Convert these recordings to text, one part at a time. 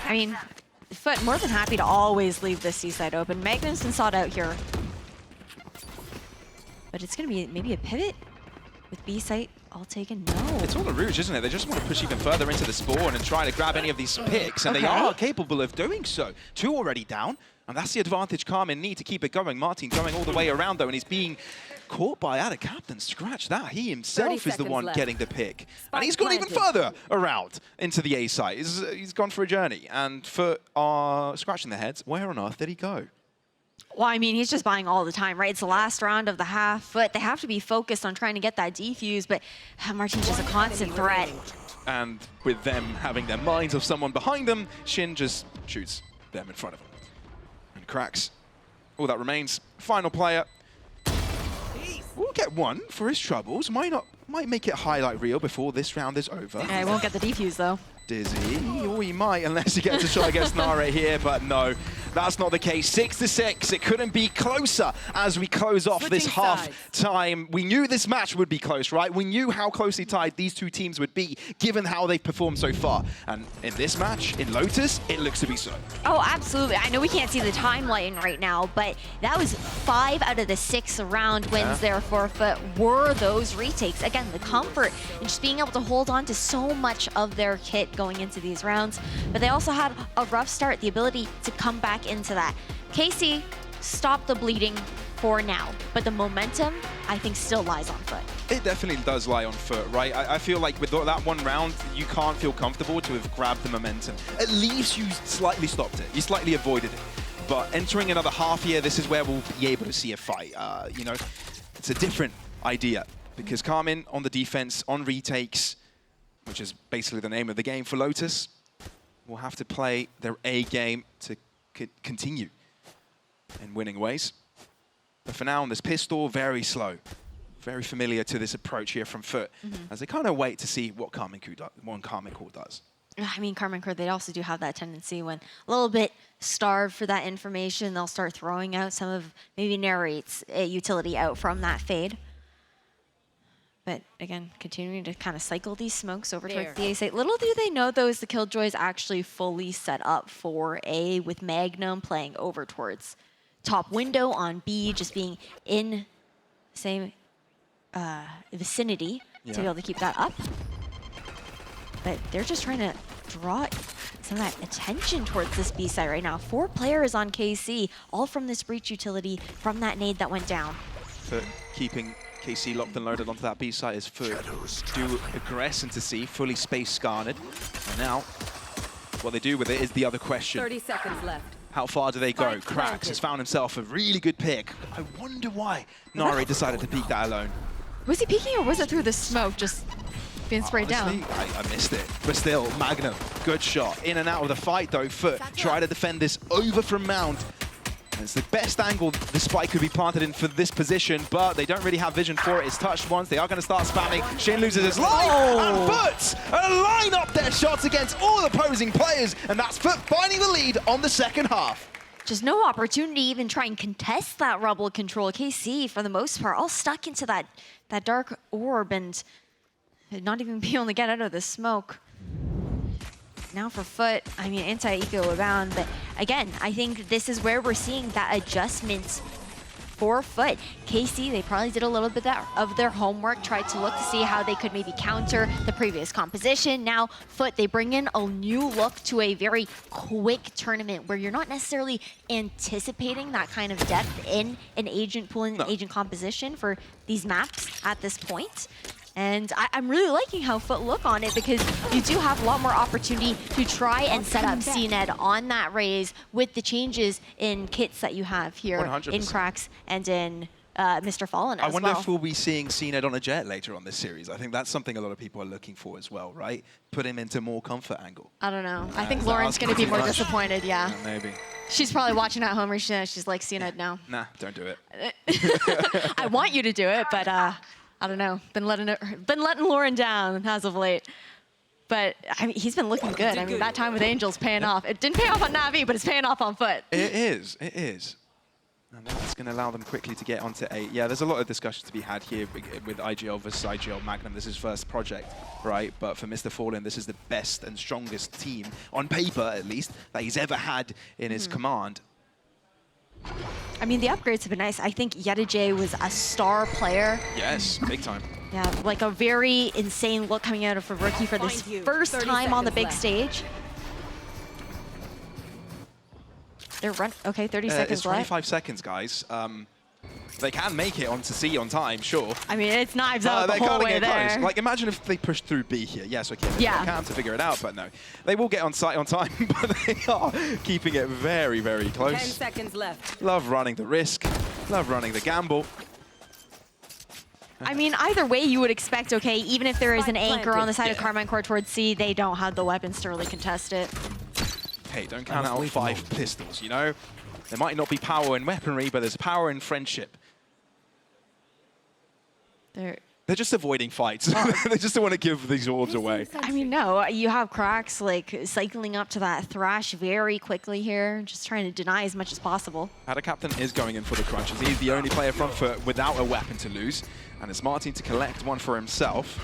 I mean, FUT more than happy to always leave this C side open. Magnum's been sought out here. But it's going to be maybe a pivot with B site all taken. No. It's all the Rouge, isn't it? They just want to push even further into the spawn and try to grab any of these picks, and they are capable of doing so. 2 already down, and that's the advantage Carmen need to keep it going. Martin going all the way around, though, and he's being caught by out of captain. Scratch that. He himself is the one getting the pick. And he's gone even further around into the A site. He's gone for a journey. And FUT are scratching their heads. Where on earth did he go? Well, I mean, he's just buying all the time, right? It's the last round of the half, but they have to be focused on trying to get that defuse, but Martin's just a constant threat. And with them having their minds of someone behind them, Shin just shoots them in front of him. And cracks. All that remains. Final player. We'll get one for his troubles. Might make it highlight reel before this round is over. Yeah, he won't get the defuse, though. Dizzy, or he might, unless he gets a shot against Nare here, but no, that's not the case. 6-6, it couldn't be closer as we close off this half time. We knew this match would be close, right? We knew how closely tied these two teams would be, given how they've performed so far. And in this match, in Lotus, it looks to be so. Oh, absolutely. I know we can't see the timeline right now, but that was 5 out of the 6 round wins there for FUT were those retakes. Again, the comfort and just being able to hold on to so much of their kit going into these rounds, but they also had a rough start, the ability to come back into that. KC stopped the bleeding for now, but the momentum, I think, still lies on FUT. It definitely does lie on FUT, right? I feel like with that one round, you can't feel comfortable to have grabbed the momentum. At least you slightly stopped it. You slightly avoided it. But entering another half here, this is where we'll be able to see a fight. You know, it's a different idea because Carmen on the defense, on retakes, which is basically the name of the game for Lotus, will have to play their A game to continue in winning ways. But for now, on this pistol, very slow. Very familiar to this approach here from FUT, as they kind of wait to see what Karmine Corps does. I mean, Karmine Corps, they also do have that tendency when a little bit starved for that information, they'll start throwing out some of, maybe narrates a utility out from that fade. But again, continuing to kind of cycle these smokes over towards the A site. Little do they know, though, is the Killjoy is actually fully set up for A, with Magnum playing over towards top window on B, just being in the same vicinity to be able to keep that up. But they're just trying to draw some of that attention towards this B side right now. 4 players on KC, all from this breach utility, from that nade that went down. FUT keeping KC locked and loaded onto that B site as FUT do aggress into C, fully space guarded. And now, what they do with it is the other question. 30 seconds left. How far do they go? Cracks has found himself a really good pick. I wonder why Nare decided to peek that alone. Was he peeking or was it through the smoke just being sprayed Honestly, down? I missed it. But still, Magnum, good shot. In and out of the fight though, FUT try to defend this over from Mount. And it's the best angle the spike could be planted in for this position, but they don't really have vision for it. It's touched once. They are going to start spamming. Shin loses his life, and FUT line up their shots against all opposing players, and that's FUT finding the lead on the second half. Just no opportunity to even try and contest that rubble control. KC, for the most part, all stuck into that dark orb and not even be able to get out of the smoke. Now for FUT, I mean, anti-eco abound, but again, I think this is where we're seeing that adjustment for FUT. KC, they probably did a little bit of their homework, tried to look to see how they could maybe counter the previous composition. Now FUT, they bring in a new look to a very quick tournament where you're not necessarily anticipating that kind of depth in an agent pool and agent composition for these maps at this point. And I'm really liking how FUT look on it because you do have a lot more opportunity to try and set up CNED on that raise with the changes in kits that you have here 100%. in Cracks and in Mr. Fallen as well. I wonder if we'll be seeing CNED on a jet later on this series. I think that's something a lot of people are looking for as well, right? Put him into more comfort angle. I don't know. I think Lauren's going to be more disappointed, yeah. Maybe. She's probably watching at home. She's like, CNED now. Nah, don't do it. I want you to do it, but I don't know. Been letting Lauren down as of late. But I mean, he's been looking good. I mean, that time with Angel's paying off. It didn't pay off on Na'Vi, but it's paying off on FUT. It is. It is. And that's going to allow them quickly to get onto 8. Yeah, there's a lot of discussion to be had here with IGL versus IGL Magnum. This is his first project, right? But for Mr. Fallen, this is the best and strongest team, on paper at least, that he's ever had in his command. I mean, the upgrades have been nice. I think Yedijay was a star player. Yes, big time. Yeah, like a very insane look coming out of a rookie for this first time on the big stage. They're okay, 30 seconds it's 25 left. seconds, guys. They can make it onto C on time, sure. I mean, it's knives out the whole way there. Close. Like, imagine if they pushed through B here. Yes, okay, they can to figure it out, but no. They will get on site on time, but they are keeping it very, very close. 10 seconds left. Love running the risk. Love running the gamble. I mean, either way, you would expect, okay, even if there is an anchor on the side of Carmine Core towards C, they don't have the weapons to really contest it. Hey, don't count out 5 pistols, you know? There might not be power in weaponry, but there's power in friendship. They're just avoiding fights. They just don't want to give these orbs away. I mean, no, you have Cracks like cycling up to that Thrash very quickly here, just trying to deny as much as possible. Ada Captain is going in for the crunches. He's the only player front foot without a weapon to lose, and it's Martin to collect one for himself.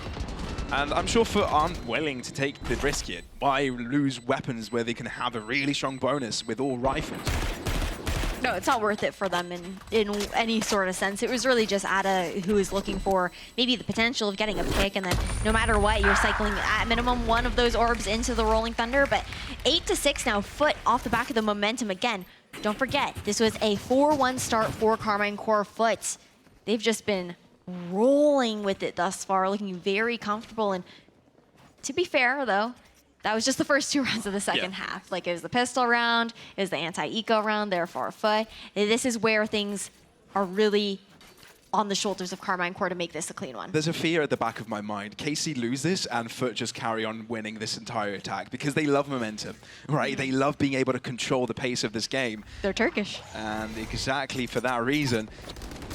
And I'm sure FUT aren't willing to take the risk here. Why lose weapons where they can have a really strong bonus with all rifles? No, it's not worth it for them in any sort of sense. It was really just Ada who is looking for maybe the potential of getting a pick, and then no matter what, you're cycling at minimum one of those orbs into the Rolling Thunder. But 8-6 now, FUT off the back of the momentum again. Don't forget, this was a 4-1 start for Carmine Core FUT. They've just been rolling with it thus far, looking very comfortable. And to be fair, though, that was just the first 2 rounds of the second half. Like, it was the pistol round, it was the anti-eco round, therefore FUT. This is where things are really on the shoulders of Carmine Core to make this a clean one. There's a fear at the back of my mind. KC lose this and FUT just carry on winning this entire attack because they love momentum, right? They love being able to control the pace of this game. They're Turkish. And exactly for that reason,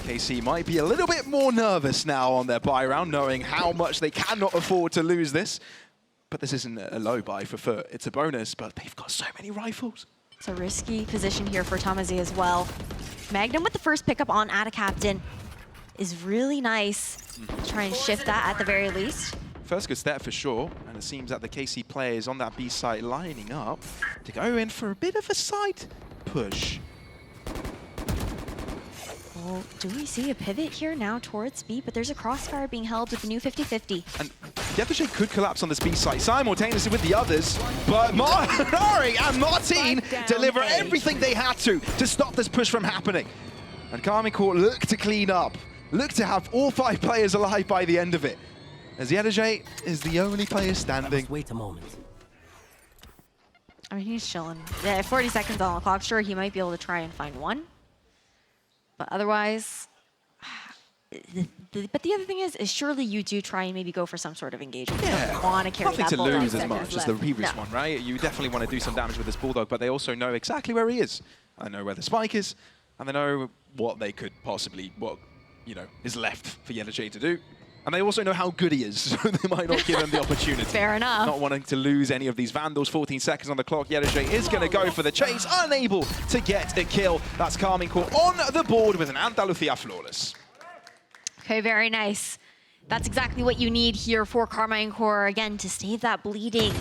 KC might be a little bit more nervous now on their buy round, knowing how much they cannot afford to lose this. But this isn't a low buy for FUT. It's a bonus, but they've got so many rifles. It's a risky position here for Tamazi as well. Magnum with the first pickup on Ada Captain is really nice. Try and shift that at the very least. First good step for sure, and it seems that the KC players on that B site lining up to go in for a bit of a side push. Well, do we see a pivot here now towards B? But there's a crossfire being held with the new 50-50. And Yedijay could collapse on this B site simultaneously with the others, but Nari and Martin deliver everything they had to stop this push from happening. And Carmine Core look to clean up, look to have all 5 players alive by the end of it, as Yedijay is the only player standing. Wait a moment. I mean, he's chilling. Yeah, 40 seconds on the clock. Sure, he might be able to try and find one. But otherwise, but the other thing is surely you do try and maybe go for some sort of engagement. You don't want to carry nothing that to bulldog lose as seconds much left. as the previous one, right? You definitely want to do some damage with this bulldog, but they also know exactly where he is. They know where the spike is, and they know what they could possibly, is left for Yedijay to do. And they also know how good he is, so they might not give him the opportunity. Fair enough. Not wanting to lose any of these Vandals. 14 seconds on the clock. Yedijay is going to go for the chase, unable to get a kill. That's Carmine Core on the board with an Andalucia flawless. Okay, very nice. That's exactly what you need here for Carmine Core, again, to save that bleeding.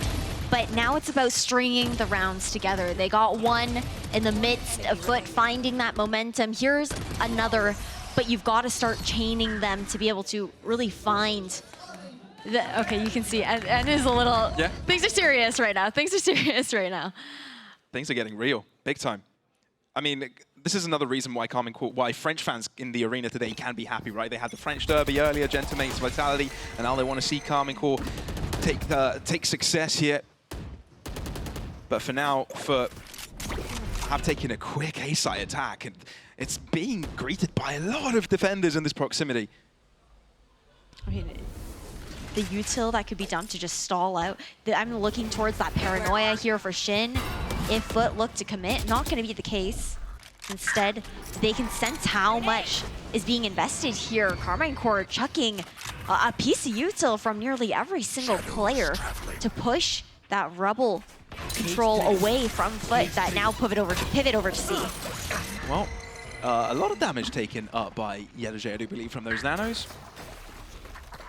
But now it's about stringing the rounds together. They got one in the midst of FUT finding that momentum. Here's another. But you've got to start chaining them to be able to really find the, okay, you can see, and is a little, things are serious right now. Things are serious right now. Things are getting real, big time. I mean, this is another reason why why French fans in the arena today can be happy, right? They had the French derby earlier, Gentleman's Vitality, and now they want to see Carmine Core take success here. But for now, FUT have taken a quick A-site attack, and it's being greeted by a lot of defenders in this proximity. I mean, the util that could be done to just stall out. I'm looking towards that paranoia here for Shin. If FUT look to commit, not going to be the case. Instead, they can sense how much is being invested here. Carmine Core chucking a piece of util from nearly every single player to push that Rebel control away from FUT that now pivot over to C. Well, A lot of damage taken up by Yellow, I do believe, from those nanos.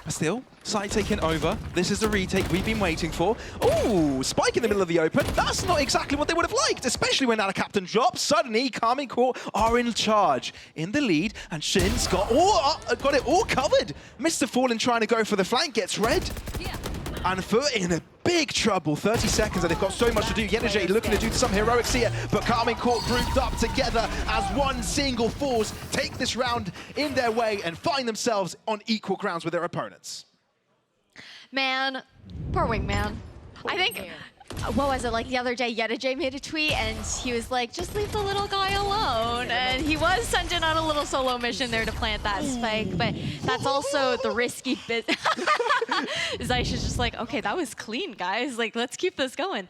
But still, side taken over. This is the retake we've been waiting for. Ooh, spike in the middle of the open. That's not exactly what they would have liked, especially when that captain drops. Suddenly, KCORPS are in charge, in the lead, and Shin's got it all covered. Mr. Fallen trying to go for the flank, gets red. And FUT in a big trouble. 30 seconds, and they've got so much to do. Yellow looking to do some heroics here, but KCORPS grouped up together as one single force, take this round in their way and find themselves on equal grounds with their opponents. Man, poor Wingman. I think, what was it, like the other day, Yellow made a tweet and he was like, just leave the little guy alone. And he was sent in on a little solo mission there to plant that spike, but that's also the risky bit. Zaisha's just like, okay, that was clean, guys. Like, let's keep this going.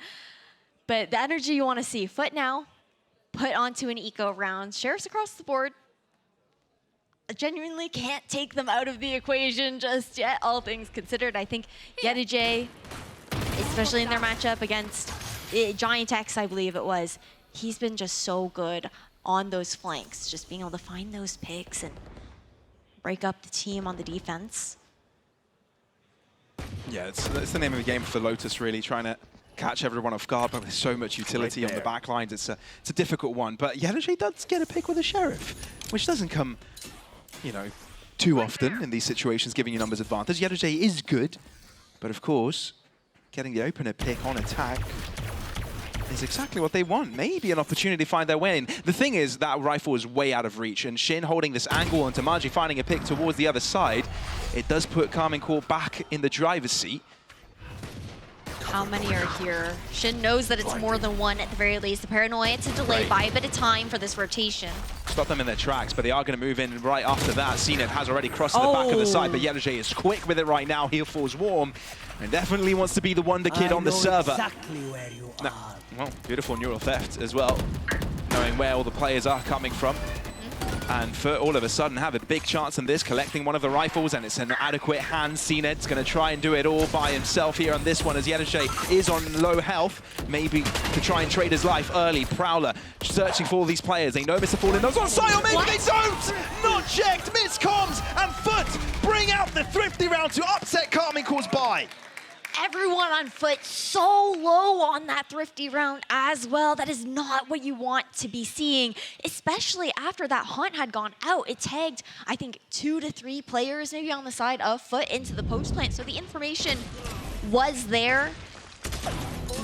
But the energy you want to see. FUT now put onto an eco round. Sheriffs across the board. I genuinely can't take them out of the equation just yet, all things considered. I think Yellow, especially in their matchup against Giant X, I believe it was, he's been just so good on those flanks, just being able to find those picks and break up the team on the defense. Yeah, it's the name of the game for Lotus, really, trying to catch everyone off guard, but with so much utility on the back lines, it's a difficult one. But Yellow does get a pick with a Sheriff, which doesn't come, you know, too often in these situations, giving you numbers advantage. Yellow is good, but of course, getting the opener pick on attack is exactly what they want. Maybe an opportunity to find their way in. The thing is, that rifle is way out of reach, and Shin holding this angle and Tamaji finding a pick towards the other side, it does put KCORPS back in the driver's seat. How many are here? Shin knows that it's more than one at the very least. The paranoia to delay by a bit of time for this rotation. Stop them in their tracks, but they are going to move in right after that. CNET has already crossed to the back of the side, but Yellow is quick with it right now. He falls warm and definitely wants to be the wonder kid on the server. Exactly where you are. Well, beautiful neural theft as well, knowing where all the players are coming from. And FUT all of a sudden have a big chance in this, collecting one of the rifles, and it's an adequate hand. CNED's going to try and do it all by himself here on this one, as Yellow is on low health, maybe to try and trade his life early. Prowler searching for all these players. They know Mr. Fallen knows on side, or maybe they don't! Not checked, miscomms, and FUT bring out the thrifty round to upset KCORPS by. Everyone on FUT so low on that thrifty round as well. That is not what you want to be seeing, especially after that hunt had gone out. It tagged, I think, 2 to 3 players maybe on the side of FUT into the post plant. So the information was there.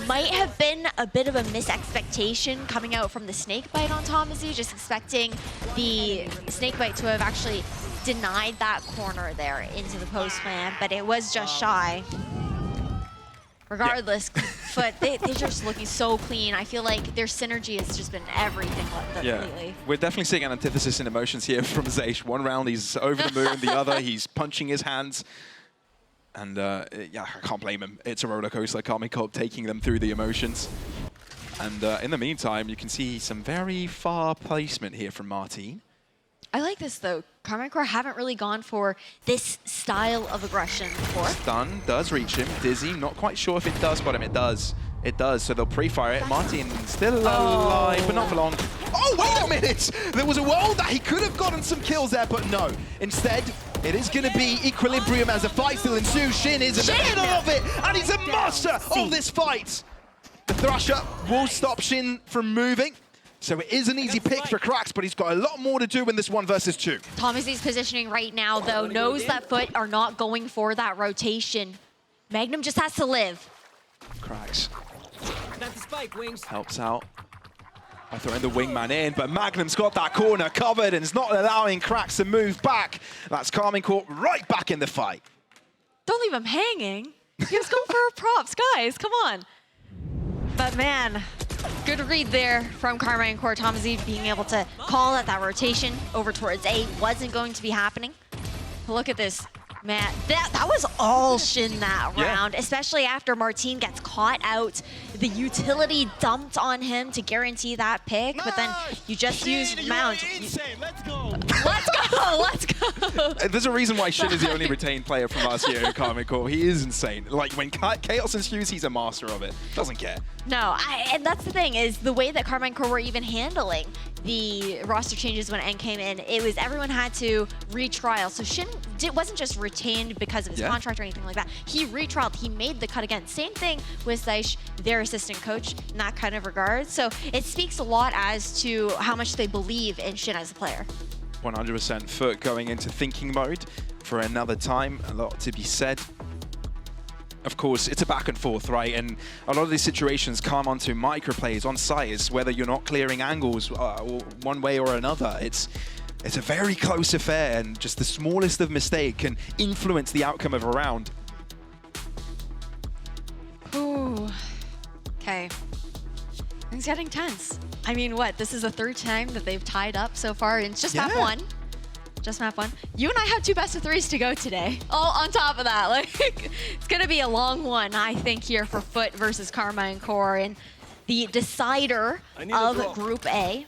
Might have been a bit of a misexpectation coming out from the snakebite on Thomasy, just expecting the snakebite to have actually denied that corner there into the post plant, but it was just shy. Regardless, FUT, they're just looking so clean. I feel like their synergy has just been everything lately. We're definitely seeing an antithesis in emotions here from Zaish. One round he's over the moon, the other he's punching his hands. And yeah, I can't blame him. It's a roller coaster. KCORPS taking them through the emotions. And in the meantime, you can see some very far placement here from Martin. I like this though. KCORPS haven't really gone for this style of aggression before. Stun does reach him. Dizzy, not quite sure if it does spot him. It does. It does, so they'll pre-fire it. Martin still alive, but not for long. Oh, wait a minute! There was a world that he could have gotten some kills there, but no. Instead, it is going to be equilibrium as the fight still ensues. Shin is in the middle of it, and he's a master of this fight. The Thrasher will stop Shin from moving. So it is an easy pick for KCORPS, but he's got a lot more to do in this 1 versus 2. Thomasy's positioning right now, though, knows that FUT are not going for that rotation. Magnum just has to live. KCORPS helps out by throwing the wingman in, but Magnum's got that corner covered and is not allowing KCORPS to move back. That's KCORPS right back in the fight. Don't leave him hanging. He was going for props, guys, come on. But man, good read there from KCORPS. Thomasy being able to call that rotation over towards A wasn't going to be happening. Look at this, man. That was all Shin that round, especially after Martin gets caught out. The utility dumped on him to guarantee that pick, but then you just use Mount. Let's go. Let's go, let's go. There's a reason why Shin is the only retained player from last year in KCORPS. He is insane. Like, when chaos ensues, he's a master of it. Doesn't care. No, and that's the thing, is the way that KCORPS were even handling the roster changes when N came in, it was everyone had to retrial. So Shin wasn't just retained because of his contract or anything like that. He retrialed, he made the cut again. Same thing with Saish, their assistant coach, in that kind of regard. So it speaks a lot as to how much they believe in Shin as a player. 100% FUT going into thinking mode for another time. A lot to be said. Of course, it's a back and forth, right? And a lot of these situations come onto microplays on sites, whether you're not clearing angles one way or another. It's a very close affair, and just the smallest of mistake can influence the outcome of a round. Ooh. Okay. Things getting tense. I mean, what? This is the third time that they've tied up so far. It's just map one. Just map one. You and I have 2 best of 3s to go today. All on top of that, like it's gonna be a long one, I think, here for FUT versus Karma and Core, and the decider of Group A.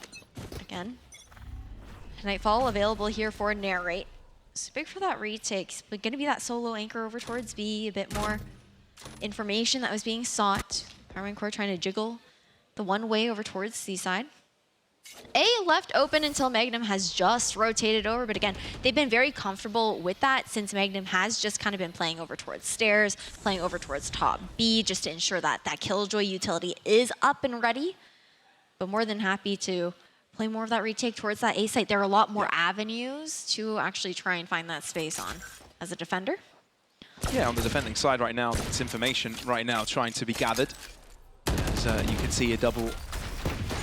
Again, Nightfall available here for Narrate. So big for that retake, but gonna be that solo anchor over towards B. A bit more information that was being sought. Karma and Core trying to jiggle the one way over towards C side. A left open until Magnum has just rotated over, but again, they've been very comfortable with that since Magnum has just kind of been playing over towards stairs, playing over towards top B, just to ensure that that Killjoy utility is up and ready. But more than happy to play more of that retake towards that A site. There are a lot more avenues to actually try and find that space on as a defender. Yeah, on the defending side right now, it's information right now trying to be gathered. As you can see a double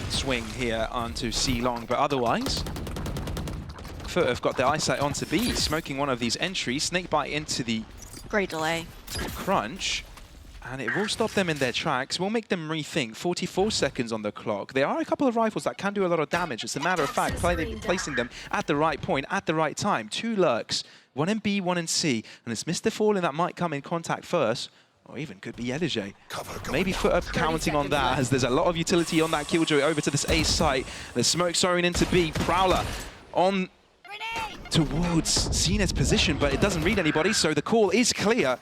swing here onto C long, but otherwise FUT have got their eyesight onto B, smoking one of these entries, snakebite into the great delay crunch, and it will stop them in their tracks, will make them rethink. 44 seconds on the clock. There are a couple of rifles that can do a lot of damage. It's a matter of fact placing them at the right point at the right time. 2 lurks, 1 in B, 1 in C, and it's Mr. Fallen that might come in contact first. Or even could be Elige. Maybe FUT up counting on that, as there's a lot of utility on that Killjoy over to this A site. There's smoke soaring into B. Prowler on towards Zenith's position, but it doesn't read anybody, so the call is clear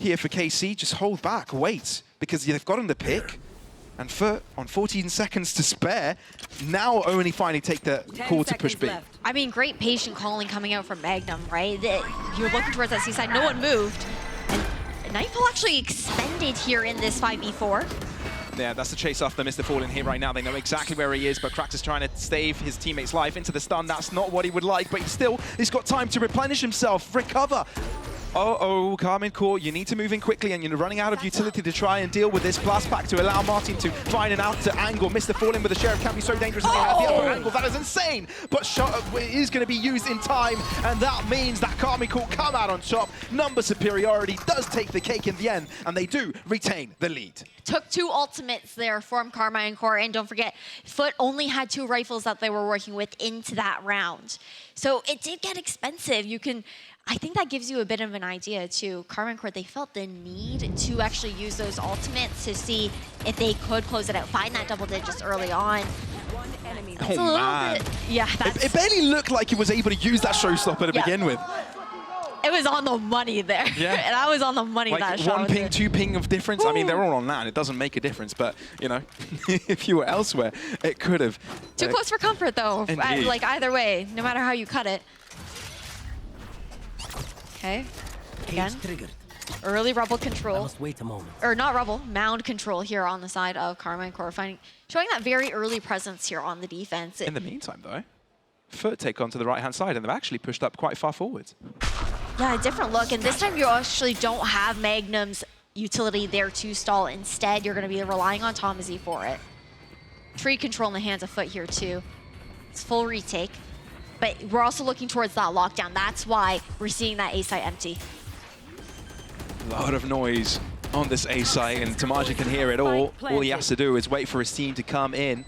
here for KC. Just hold back, wait, because they've got him to pick. And FUT on 14 seconds to spare, now only finally take the call to push B. I mean, great patient calling coming out from Magnum, right? You're looking towards that C side, no one moved. Nightfall actually expended here in this 5v4. Yeah, that's the chase after Mr. Fallen here right now. They know exactly where he is, but Krax is trying to save his teammate's life into the stun. That's not what he would like, but he's got time to replenish himself, recover. Uh-oh, Karma and Core, you need to move in quickly, and you're running out of utility to try and deal with this blast pack to allow Martin to find an out to angle. Mr. Fallen with the Sheriff can be so dangerous when he has the other angle. That is insane, but it is going to be used in time, and that means that Karma and Core come out on top. Number superiority does take the cake in the end, and they do retain the lead. Took 2 ultimates there from Karma and Core, and don't forget, FUT only had 2 rifles that they were working with into that round. So it did get expensive. I think that gives you a bit of an idea too. Karma and Core, they felt the need to actually use those ultimates to see if they could close it out, find that double digits early on. Oh man. Yeah, it barely looked like he was able to use that showstopper to begin with. It was on the money there. Yeah. And I was on the money like that shot. 1 ping, 2 ping of difference. Ooh. I mean, they're all on land. It doesn't make a difference, but, you know, if you were elsewhere, it could have. Too close for comfort, though. Like, either way, no matter how you cut it. Okay. Again. Early Rebel control. Must wait a moment. Or not Rebel, Mound control here on the side of Karma and Core, showing that very early presence here on the defense. In the meantime, though, FUT take onto the right-hand side, and they've actually pushed up quite far forward. Yeah, a different look, and this time you actually don't have Magnum's utility there to stall. Instead, you're going to be relying on Tomazy for it. Tree control in the hands of FUT here, too. It's full retake. But we're also looking towards that lockdown. That's why we're seeing that A site empty. A lot of noise on this A site, and Tamaji can hear it all. All he has to do is wait for his team to come in.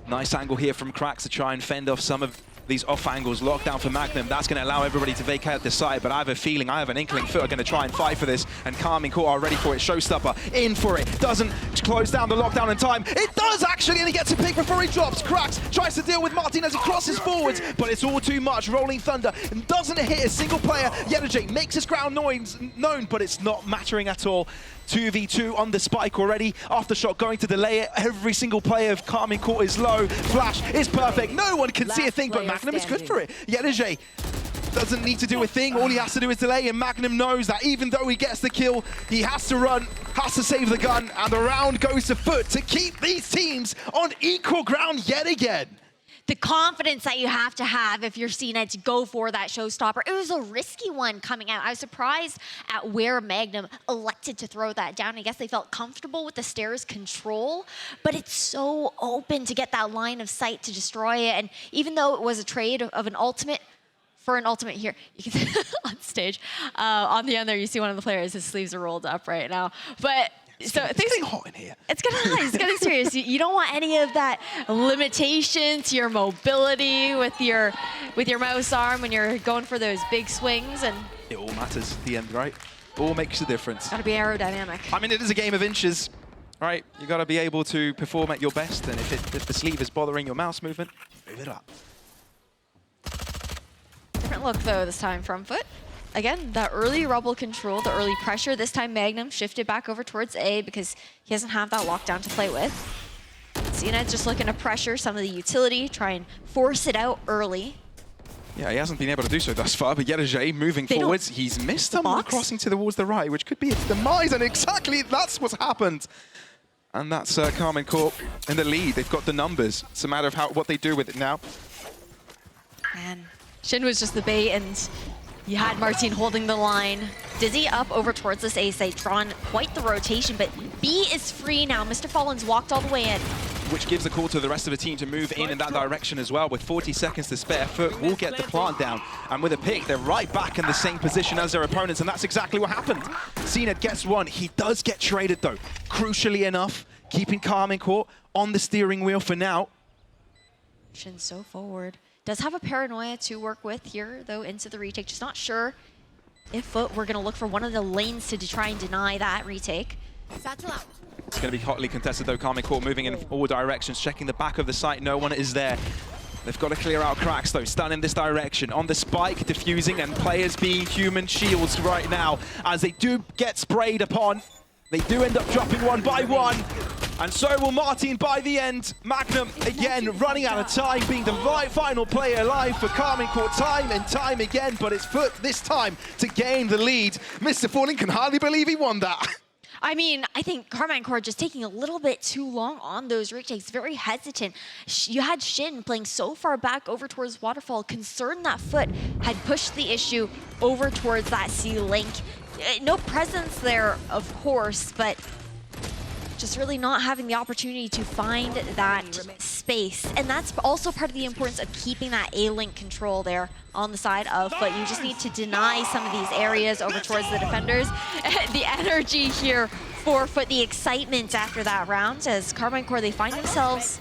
Nice angle here from Krax to try and fend off some of these off angles locked down for Magnum. That's going to allow everybody to vacate the site, but I have a feeling, I have an inkling FUT are going to try and fight for this, and Karmine Corp are ready for it. Showstopper in for it. Doesn't close down the lockdown in time. It does actually, and he gets a pick before he drops. Cracks, tries to deal with Martin as he crosses forwards, but it's all too much. Rolling Thunder and doesn't hit a single player. Yenergy makes his ground known, but it's not mattering at all. 2v2 on the spike already. Aftershock going to delay it. Every single player of Karmine Corp is low. Flash is perfect. No one can see a thing, but Magnum is good for it. Yenergy doesn't need to do a thing. All he has to do is delay, and Magnum knows that even though he gets the kill, he has to run, has to save the gun, and the round goes to FUT to keep these teams on equal ground yet again. The confidence that you have to have if you're seeing it to go for that showstopper. It was a risky one coming out. I was surprised at where Magnum elected to throw that down. I guess they felt comfortable with the stairs control, but it's so open to get that line of sight to destroy it. And even though it was a trade of an ultimate, for an ultimate here, you can on stage, on the end there, you see one of the players, his sleeves are rolled up right now. But it's getting hot in here. It's getting serious. You don't want any of that limitation to your mobility with your mouse arm when you're going for those big swings. And it all matters at the end, right? All makes a difference. Gotta be aerodynamic. I mean, it is a game of inches, right? You gotta be able to perform at your best, and if the sleeve is bothering your mouse movement, move it up. Different look though this time from FUT. Again, that early rubble control, the early pressure. This time Magnum shifted back over towards A because he doesn't have that lockdown to play with. CNED just looking to pressure some of the utility, try and force it out early. Yeah, he hasn't been able to do so thus far, but Yenergy moving forwards, he's missed someone crossing towards the right, which could be its demise, and exactly that's what's happened. And that's Karmine Corp in the lead. They've got the numbers. It's a matter of what they do with it now. Man, Shin was just the bait, and you had Martin holding the line. Dizzy up over towards this A site, drawn quite the rotation, but B is free now. Mr. Fallen's walked all the way in. Which gives a call to the rest of the team to move in that direction as well. With 40 seconds to spare, FUT will get the plant down. And with a pick, they're right back in the same position as their opponents, and that's exactly what happened. CNED gets one. He does get traded, though. Crucially enough, keeping Karmine Corp on the steering wheel for now. Shin so forward. Does have a paranoia to work with here, though, into the retake. Just not sure if FUT we're going to look for one of the lanes to try and deny that retake. It's going to be hotly contested, though. Karmine Corp moving in all directions, checking the back of the site. No one is there. They've got to clear out cracks, though. Stun in this direction. On the spike, diffusing, and players being human shields right now. As they do get sprayed upon, they do end up dropping one by one. And so will Martin by the end. Magnum, again, running out of time, being the final player alive for Karmine Corp time and time again, but it's FUT this time to gain the lead. Mr. Falling can hardly believe he won that. I mean, I think Karmine Corp just taking a little bit too long on those retakes, very hesitant. You had Shin playing so far back over towards Waterfall, concerned that FUT had pushed the issue over towards that C-Link. No presence there, of course, but just really not having the opportunity to find that space. And that's also part of the importance of keeping that A-Link control there on the side of FUT. You just need to deny some of these areas over towards the defenders. The energy here for FUT, the excitement after that round, as Karmine Corp, they find themselves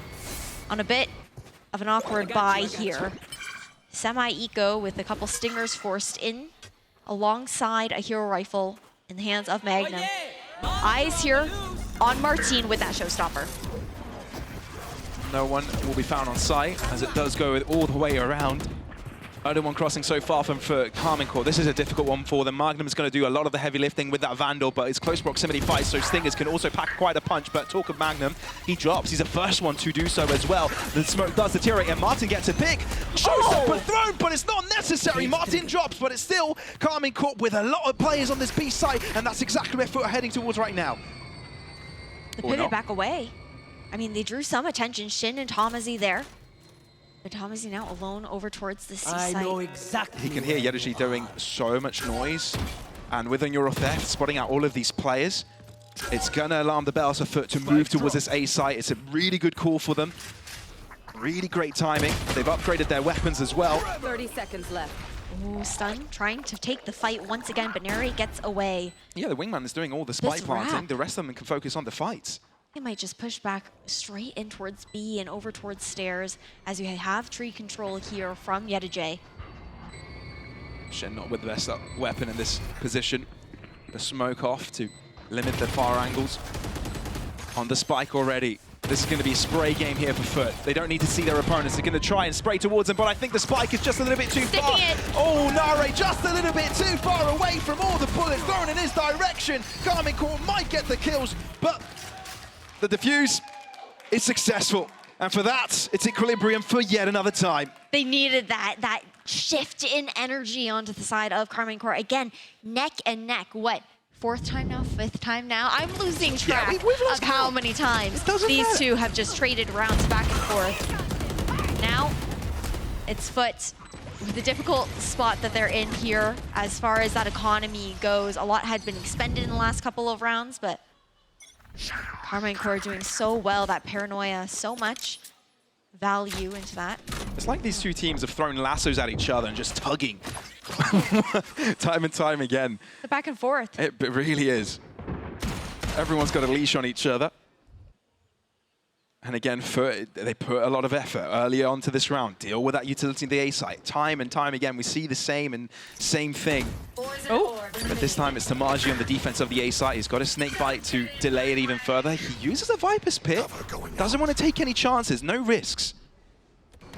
on a bit of an awkward bye here. Semi-eco with a couple stingers forced in alongside a hero rifle in the hands of Magnum. Eyes here on Martin with that showstopper. No one will be found on site, as it does go all the way around. Only one crossing so far from Karmine Corp. This is a difficult one for them. Magnum is going to do a lot of the heavy lifting with that Vandal, but it's close proximity fight, so Stingers can also pack quite a punch. But talk of Magnum, he drops. He's the first one to do so as well. The smoke does deteriorate, and Martin gets a pick. Showstopper thrown, but it's not necessary. Martin drops, but it's still Karmine Corp with a lot of players on this B site, and that's exactly where FUT are heading towards right now. The pivot back away. I mean, they drew some attention. Shin and Tomazi there. But Tomazi now alone over towards the C site. I know exactly. He can hear Yenergy doing so much noise. And with a Neuro Theft, spotting out all of these players, it's going to alarm the bells for FUT to move towards this A site. It's a really good call for them. Really great timing. They've upgraded their weapons as well. 30 seconds left. Ooh, Stun trying to take the fight once again, but Neri gets away. Yeah, the wingman is doing all the spike planting. The rest of them can focus on the fights. They might just push back straight in towards B and over towards stairs as you have tree control here from Yedijay. Shen not with the best weapon in this position. The smoke off to limit the far angles. On the spike already. This is going to be a spray game here for FUT. They don't need to see their opponents. They're going to try and spray towards them, but I think the spike is just a little bit too far. Oh, Nare just a little bit too far away from all the bullets thrown in his direction. KCORPS might get the kills, but the defuse is successful. And for that, it's equilibrium for yet another time. They needed that shift in energy onto the side of KCORPS. Again, neck and neck. What? Fourth time now? Fifth time now? I'm losing track of how many times these two have just traded rounds back and forth. Now, it's FUT. The difficult spot that they're in here, as far as that economy goes, a lot had been expended in the last couple of rounds, but KCORPS doing so well, that paranoia, so much value into that. It's like these two teams have thrown lassos at each other and just tugging. Time and time again. The back and forth. It really is. Everyone's got a leash on each other. And again, they put a lot of effort earlier onto this round. Deal with that utility in the A site. Time and time again, we see the same thing. Oh. But this time it's Tamaji on the defense of the A site. He's got a snake bite to delay it even further. He uses a Viper's Pit. Doesn't want to take any chances, no risks.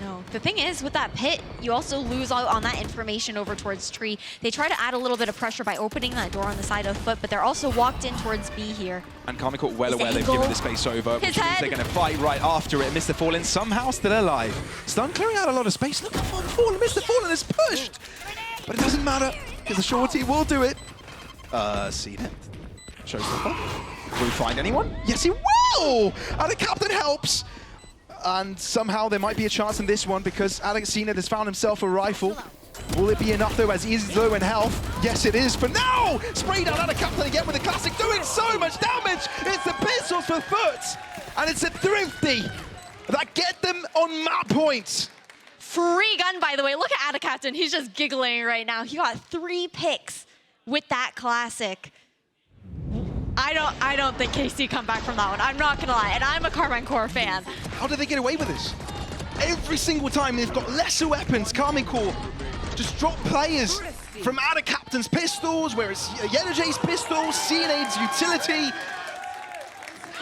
No, the thing is, with that pit, you also lose out on that information over towards tree. They try to add a little bit of pressure by opening that door on the side of FUT, but they're also walked in towards B here. And KCORPS well aware they've given the space over, which means they're going to fight right after it. Mr. Fallen somehow still alive. Stun clearing out a lot of space. Look how far Fallen, Mr. Fallen is pushed. But it doesn't matter, because the shorty will do it. Seen it. Showstopper. Will he find anyone? Yes, he will! And the captain helps. And somehow there might be a chance in this one because Alex Cena has found himself a rifle. Will it be enough though, as he is low in health? Yes, it is for now! Sprayed out at a captain again with the classic, doing so much damage! It's the pistols for FUT! And it's a Thrifty that get them on map points! Free gun, by the way. Look at Captain. He's just giggling right now. He got 3 picks with that classic. I don't think KC come back from that one. I'm not gonna lie, and I'm a KCORPS fan. How did they get away with this? Every single time they've got lesser weapons, KCORPS just drop players from out of Captain's pistols, where it's Yedijay's pistols, CNA's utility.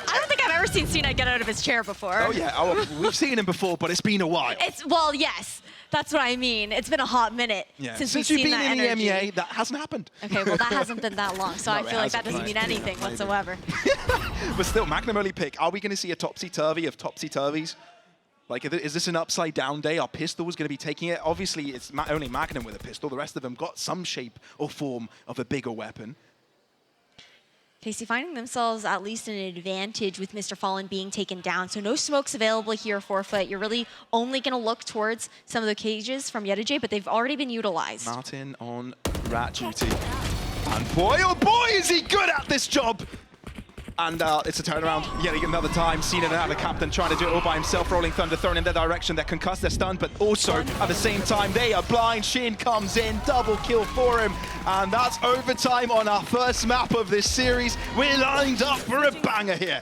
I don't think I've ever seen Cena get out of his chair before. Oh yeah, we've seen him before, but it's been a while. Well, yes. That's what I mean. It's been a hot minute since we've seen that energy. Since you've been in the EMEA, that hasn't happened. Okay, well, that hasn't been that long, so no, I feel like that doesn't mean anything whatsoever. But still, Magnum only pick. Are we going to see a topsy-turvy of topsy-turvies? Like, is this an upside-down day? Are pistols going to be taking it? Obviously, it's only Magnum with a pistol. The rest of them got some shape or form of a bigger weapon. KC finding themselves at least an advantage with Mr. Fallen being taken down. So no smokes available here for FUT. You're really only going to look towards some of the cages from Yedijay, but they've already been utilized. Martin on rat duty. And boy, oh boy, is he good at this job! And it's a turnaround yet another time. Cena and the captain trying to do it all by himself. Rolling Thunder thrown in their direction. They're concussed, they're stunned, but also at the same time, they are blind. Shin comes in, double kill for him. And that's overtime on our first map of this series. We're lined up for a banger here.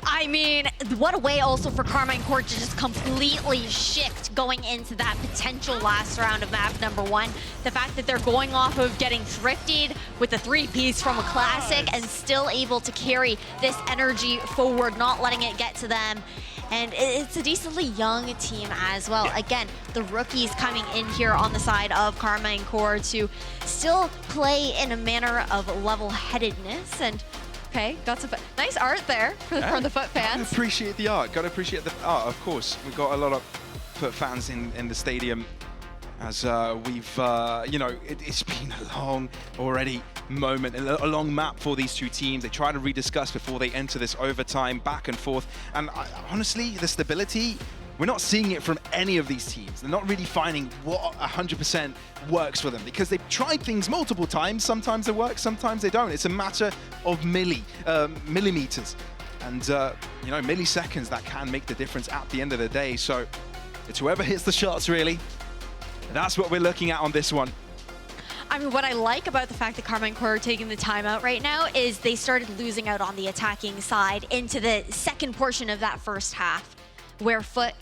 I mean, what a way also for KCORPS to just completely shift going into that potential last round of map number 1. The fact that they're going off of getting thrifted with the 3-piece from a classic and still able to carry this energy forward, not letting it get to them. And it's a decently young team as well. Again, the rookies coming in here on the side of KCORPS to still play in a manner of level-headedness. And okay, got some nice art there from the FUT fans. Gotta appreciate the art. Gotta appreciate the art, of course. We've got a lot of FUT fans in the stadium, as we've, you know, it's been a long already moment, a long map for these two teams. They try to rediscuss before they enter this overtime, back and forth. And honestly, the stability, we're not seeing it from any of these teams. They're not really finding what 100% works for them because they've tried things multiple times. Sometimes they work, sometimes they don't. It's a matter of millimeters and you know, milliseconds that can make the difference at the end of the day. So it's whoever hits the shots, really. That's what we're looking at on this one. I mean, what I like about the fact that Karmine Corp are taking the timeout right now is they started losing out on the attacking side into the second portion of that first half, where FUT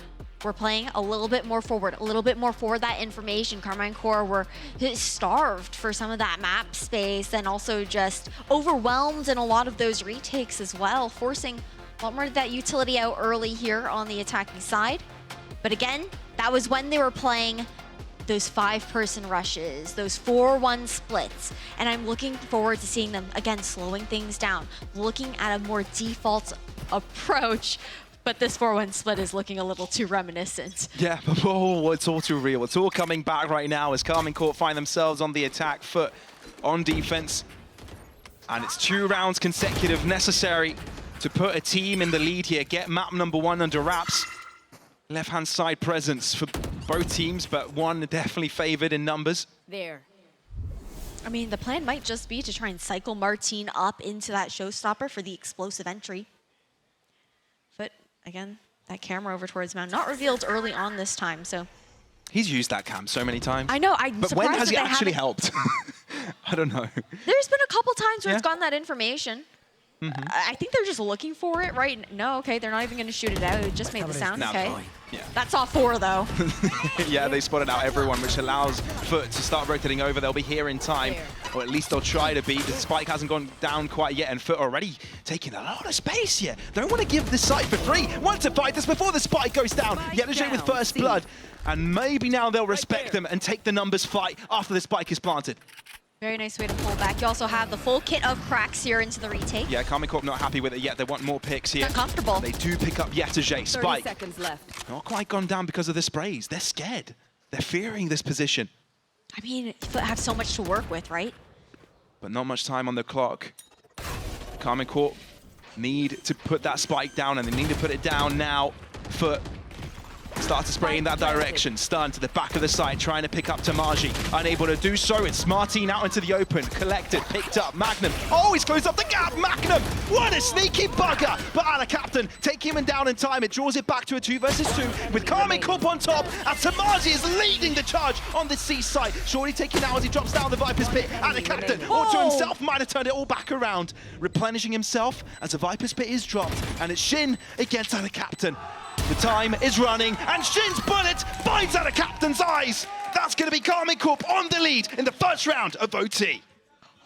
were playing a little bit more forward, that information. Karmine Corp were starved for some of that map space and also just overwhelmed in a lot of those retakes as well, forcing a lot more of that utility out early here on the attacking side. But again, that was when they were playing those 5-person rushes, those 4-1 splits. And I'm looking forward to seeing them, again, slowing things down, looking at a more default approach. But this 4-1 split is looking a little too reminiscent. Yeah, but it's all too real. It's all coming back right now as Karmine Corp find themselves on the attack, FUT on defense. And it's 2 rounds consecutive necessary to put a team in the lead here, get map number 1 under wraps. Left-hand side presence for both teams, but one definitely favored in numbers. There. I mean, the plan might just be to try and cycle Martine up into that showstopper for the explosive entry. But again, that camera over towards Mount, not revealed early on this time, so. He's used that cam so many times. I know, I'm but surprised when has that it they actually haven't- helped? I don't know. There's been a couple times where Yeah. it's gotten that information. I think they're just looking for it, right? No, okay, they're not even going to shoot it out. It just made the sound, Now okay. fine. Yeah. That's all 4, though. Yeah, they spotted out everyone, which allows FUT to start rotating over. They'll be here in time, or at least they'll try to be. The spike hasn't gone down quite yet, and FUT already taking a lot of space here. Don't want to give this site for free. Want to fight this before the spike goes down. Yetajay with first blood, and maybe now they'll respect them and take the numbers fight after the spike is planted. Very nice way to pull back. You also have the full kit of cracks here into the retake. Yeah, Karmine Corp not happy with it yet. They want more picks here. Not comfortable. They do pick up Yetajay. 30 Spike. seconds left. Not quite gone down because of the sprays. They're scared. They're fearing this position. I mean, FUT have so much to work with, right? But not much time on the clock. Karmine Corp need to put that spike down, and they need to put it down now. FUT start to spray in that direction. Stun to the back of the site, trying to pick up Tamaji. Unable to do so. It's Martine out into the open. Collected, picked up. Magnum. Oh, he's closed up the gap. Magnum. What a sneaky bugger. But Ala Captain taking him down in time. It draws it back to a 2 versus 2 with Karmine Corp on top. And Tamaji is leading the charge on the C site. Shorty taking out as he drops down the Viper's Pit. Ala Captain, all to himself, might have turned it all back around. Replenishing himself as the Viper's Pit is dropped. And it's Shin against Ala Captain. The time is running, and Shin's bullet finds out a captain's eyes. That's going to be Karmine Corp on the lead in the first round of OT.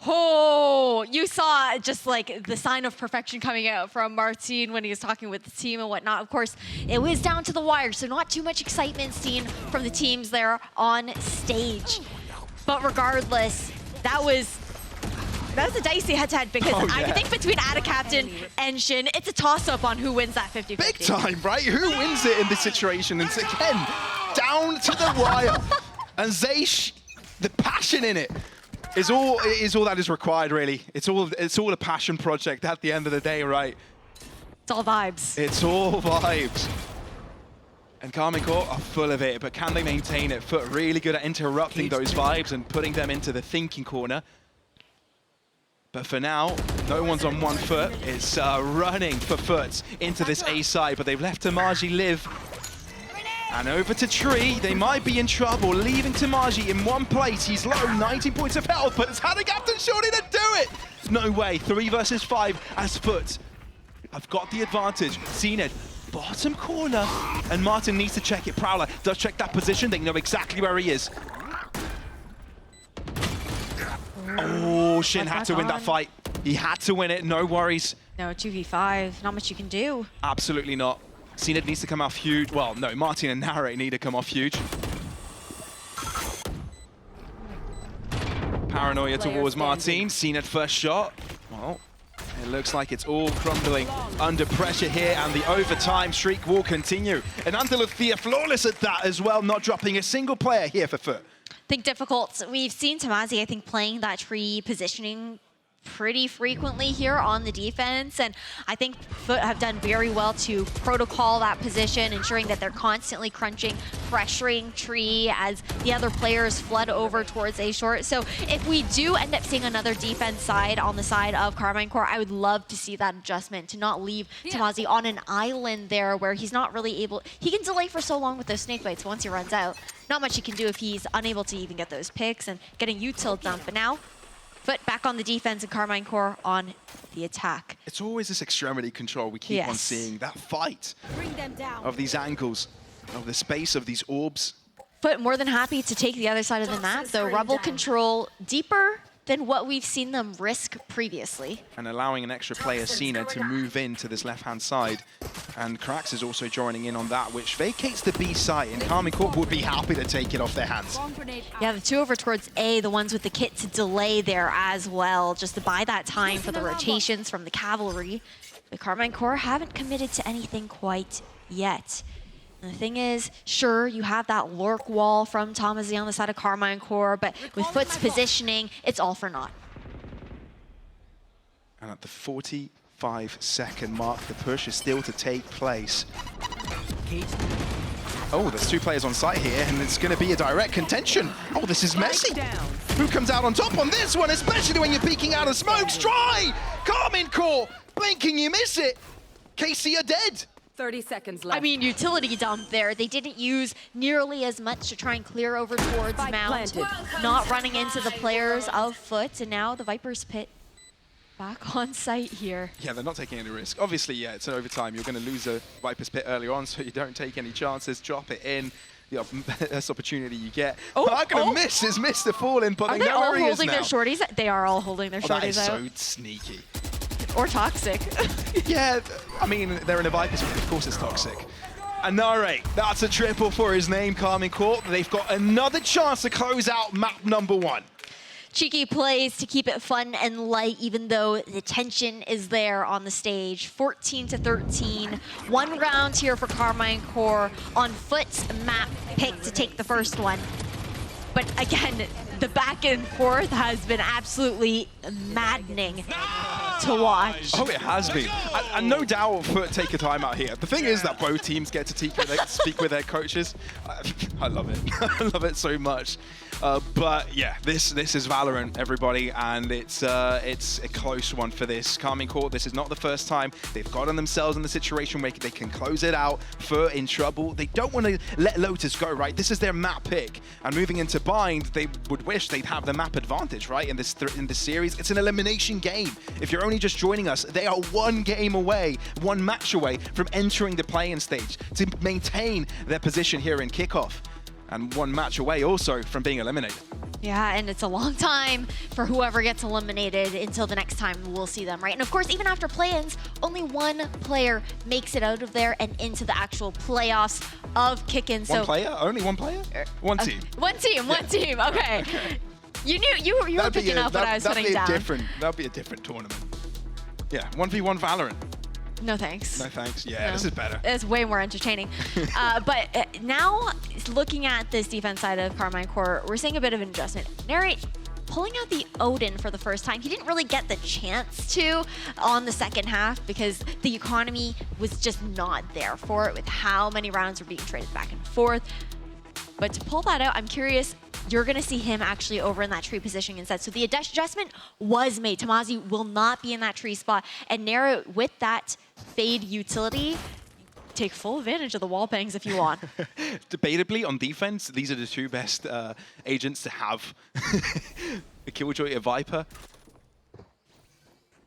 Oh, you saw just like the sign of perfection coming out from Martine when he was talking with the team and whatnot. Of course, it was down to the wire, so not too much excitement seen from the teams there on stage. But regardless, that was a dicey head-to-head because Oh, I yeah. think between Ada Captain and Shin, it's a toss-up on who wins that 50-50. Big time, right? Who wins it in this situation? And again, down to the wire. And Zaysh, the passion in it is all that is required, really. It's all a passion project at the end of the day, right? It's all vibes. It's all vibes. And Karmine Corp are full of it, but can they maintain it? FUT really good at interrupting those vibes and putting them into the thinking corner. But for now, no one's on 1 foot. It's running for FUT into this A side, but they've left Tamaji live. And over to Tree, they might be in trouble, leaving Tamaji in one place. He's low, 19 points of health, but it's had a captain shorty to do it. No way, 3 versus 5 as FUT. I've got the advantage. CNED, bottom corner, and Martin needs to check it. Prowler does check that position. They know exactly where he is. Oh, Shin had to win that fight. He had to win it, no worries. No, 2v5, not much you can do. Absolutely not. CNED needs to come off huge. Well, no, Martin and Narrate need to come off huge. Paranoia towards Martin. CNED first shot. Well, it looks like it's all crumbling under pressure here, and the overtime streak will continue. And Andaluthia flawless at that as well, not dropping a single player here for FUT. I think difficult. We've seen Tamazi, I think, playing that tree positioning pretty frequently here on the defense, and I think FUT have done very well to protocol that position, ensuring that they're constantly crunching, pressuring Tree as the other players flood over towards A short. So if we do end up seeing another defense side on the side of Karmine Corp, I would love to see that adjustment to not leave Tamazi on an island there where he's not really able. He can delay for so long with those snake bites. Once he runs out, not much he can do if he's unable to even get those picks and getting util done. But now, FUT back on the defense and Karmine Corp on the attack. It's always this extremity control we keep on seeing, that fight of these angles, of the space of these orbs. FUT more than happy to take the other side of the map, though Rebel control deeper than what we've seen them risk previously. And allowing an extra player, Cena, to move into this left-hand side. And Krax is also joining in on that, which vacates the B site, and Karmine Corp would be happy to take it off their hands. Yeah, the two over towards A, the ones with the kit to delay there as well, just to buy that time for the rotations from the cavalry. The Karmine Corp haven't committed to anything quite yet. And the thing is, sure, you have that lurk wall from Tamazi on the side of Karmine Corp, but with FUT's positioning, it's all for naught. And at the 45-second mark, the push is still to take place. Oh, there's two players on site here, and it's going to be a direct contention. Oh, this is messy. Who comes out on top on this one, especially when you're peeking out of smokes? Try! Karmine Corp! Blinking, you miss it. KC are dead. 30 seconds left. I mean, utility dump there. They didn't use nearly as much to try and clear over towards Mount, not running into the players of FUT, and now the Viper's Pit back on site here. Yeah, they're not taking any risk. Obviously, yeah, it's an overtime. You're going to lose a Viper's Pit early on, so you don't take any chances. Drop it in. The best opportunity you get. Oh, not going to miss. Is missed the fall in, but are they they know all where he is holding now. their shorties? They are all holding their shorties That is out. so sneaky. Or toxic. Yeah, I mean, they're in a Viper's Pit. Of course it's toxic. Anare, that's a triple for his name, Karmine Corp. They've got another chance to close out map number 1. Cheeky plays to keep it fun and light, even though the tension is there on the stage. 14-13. 1 round here for Karmine Corp on FUT's map pick to take the first one. But again, the back and forth has been absolutely maddening to watch. Oh, it has been. And no doubt FUT take a time out here. The thing is that both teams get to speak with their coaches. I love it. I love it so much. But yeah, this is Valorant, everybody, and it's a close one for this. Karmine Corp, this is not the first time they've gotten themselves in the situation where they can close it out. FUT in trouble. They don't want to let Lotus go, right? This is their map pick, and moving into Bind, they would wish they'd have the map advantage, right? In this series, it's an elimination game. If you're only just joining us, they are 1 game away, 1 match away from entering the play-in stage to maintain their position here in kickoff. And 1 match away also from being eliminated. Yeah, and it's a long time for whoever gets eliminated until the next time we'll see them, right? And of course, even after play-ins, only 1 player makes it out of there and into the actual playoffs of Kick-In. One player? Only 1 player? 1 team. One team, okay. You knew, you were picking up what I was putting down. That'd be a different tournament. Yeah, 1v1 Valorant. No thanks. No thanks. Yeah, No. This is better. It's way more entertaining. But now, looking at this defense side of Karmine Corp, we're seeing a bit of an adjustment. Narrate pulling out the Odin for the first time. He didn't really get the chance to on the second half because the economy was just not there for it with how many rounds were being traded back and forth. But to pull that out, I'm curious, you're going to see him actually over in that tree position instead. So the adjustment was made. Tamazi will not be in that tree spot. And Nero, with that fade utility, take full advantage of the wall bangs if you want. Debatably, on defense, these are the 2 best agents to have. The Killjoy, a Viper.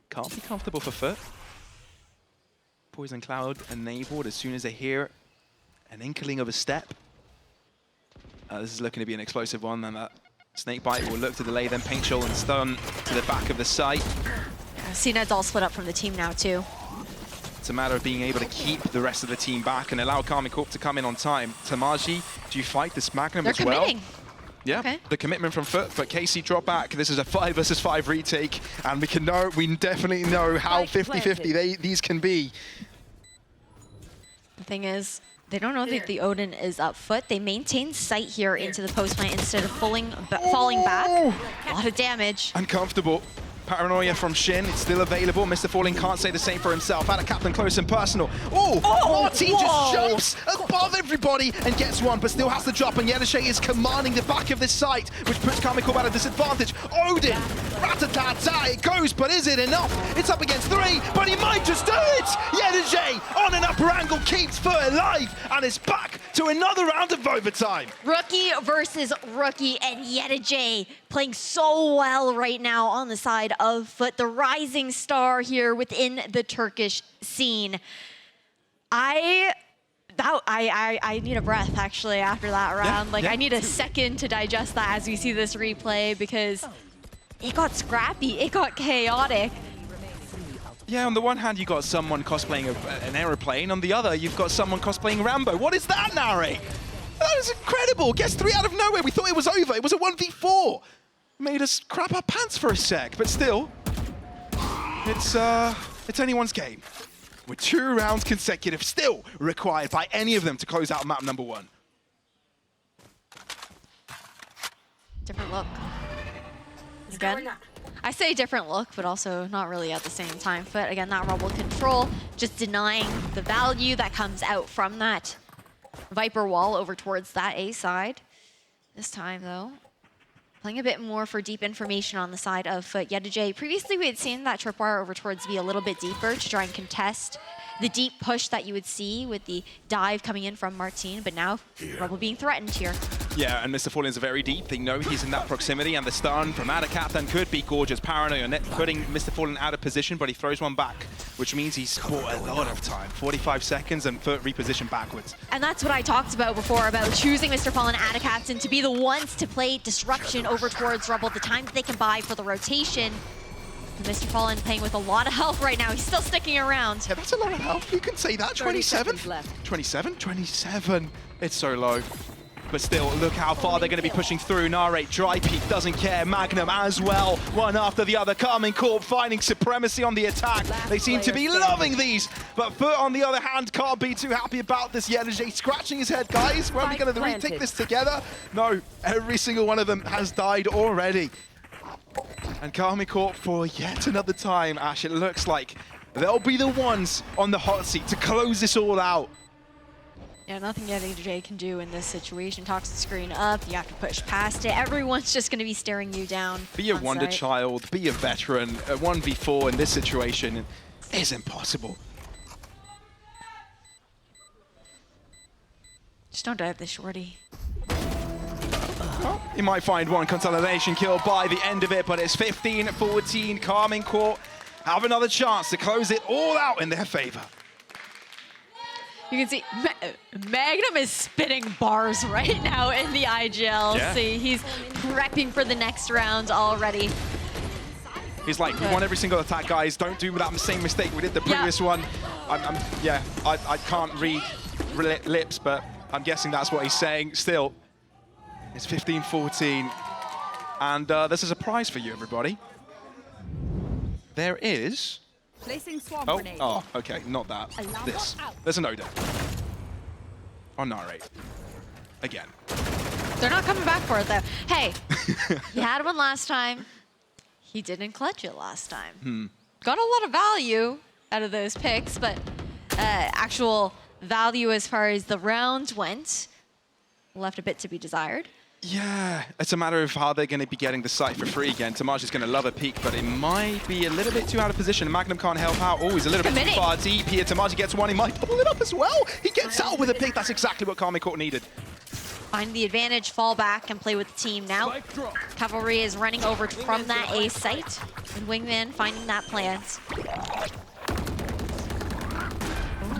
Can't be comfortable for FUT. Poison Cloud enabled as soon as they hear an inkling of a step. This is looking to be an explosive one, and that Snake Bite will look to delay, then Paint Shoal and Stun to the back of the site. CNED's all split up from the team now, too. It's a matter of being able to keep the rest of the team back and allow Karmine Corp to come in on time. Tamaji, do you fight this Magnum as well? They're committing. Yeah, okay. The commitment from FUT, but KC drop back. This is a 5 versus 5 retake, and we definitely know how 50-50 these can be. The thing is, they don't know that the Odin is up FUT. They maintain sight here into the post plant instead of falling back. A lot of damage. Uncomfortable. Paranoia from Shin, it's still available. Mr. Falling can't say the same for himself. Out of Captain close and personal. Oh, Martin just jumps above everybody and gets one, but still has to drop, and Yenishay is commanding the back of this site, which puts KCORPS at a disadvantage. Odin, rat-a-tat-tat, it goes, but is it enough? It's up against 3, but he might just do it! Yenishay on an upper angle keeps FUT alive, and is back to another round of overtime. Rookie versus rookie, and Yenishay playing so well right now on the side of FUT, the rising star here within the Turkish scene. I need a breath actually after that round. I need a second to digest that as we see this replay, because it got scrappy, it got chaotic. Yeah, on the one hand, you got someone cosplaying an aeroplane. On the other, you've got someone cosplaying Rambo. What is that, Nari? That is incredible. Gets 3 out of nowhere. We thought it was over. It was a 1v4. Made us crap our pants for a sec, but still, it's anyone's game. With 2 rounds consecutive still required by any of them to close out map number 1. Different look. Again, I say different look, but also not really at the same time. But again, that rebel control, just denying the value that comes out from that Viper wall over towards that A side. This time, though, playing a bit more for deep information on the side of FUT. Yenishay, previously we had seen that tripwire over towards B a little bit deeper to try and contest the deep push that you would see with the dive coming in from Martin, but now Rebel being threatened here. Yeah, and Mr. Fallen's very deep. They know he's in that proximity, and the stun from Captain could be gorgeous. Paranoia putting Mr. Fallen out of position, but he throws one back, which means he's bought a lot of time. 45 seconds and FUT reposition backwards. And that's what I talked about before, about choosing Mr. Fallen and Captain to be the ones to play disruption over towards Rebel, the time that they can buy for the rotation. And Mr. Fallen playing with a lot of health right now. He's still sticking around. Yeah, that's a lot of health. You can say that. 27? 27? 27? It's so low. But still, look how far they're going to be pushing through. Narrate, Dry Peak doesn't care. Magnum as well. One after the other. KCORPS finding supremacy on the attack. They seem to be loving these. But FUT, on the other hand, can't be too happy about this. Yenishay scratching his head. Guys, when are we going to retake this together? No, every single one of them has died already. And KCORPS for yet another time, Ash, it looks like they'll be the ones on the hot seat to close this all out. Yeah, nothing Yenishay can do in this situation. Talks the screen up, you have to push past it. Everyone's just going to be staring you down. Be a wonder child, be a veteran. A 1v4 in this situation is impossible. Just don't dive this shorty. Oh, he might find one consolidation kill by the end of it, but it's 15-14. KCORPS have another chance to close it all out in their favor. You can see Magnum is spitting bars right now in the IGL. Yeah. See, he's prepping for the next round already. He's like, we want every single attack, guys. Don't do that same mistake we did the previous one. I can't read lips, but I'm guessing that's what he's saying. Still, it's 15-14. And this is a prize for you, everybody. There is... Placing swamp grenade. Oh, okay, not that. This. There's an Odin. On Narrate. Again. They're not coming back for it, though. Hey, you had one last time. He didn't clutch it last time. Got a lot of value out of those picks, but actual value as far as the rounds went left a bit to be desired. Yeah, it's a matter of how they're going to be getting the site for free again. Tamaji's going to love a peek, but it might be a little bit too out of position. Magnum can't help out. Oh, he's a little bit too far deep here. Tamaji gets one. He might double it up as well. He gets out with a pick. That's exactly what KCORPS needed. Find the advantage, fall back, and play with the team now. Cavalry is running over from that A site, and Wingman finding that plant.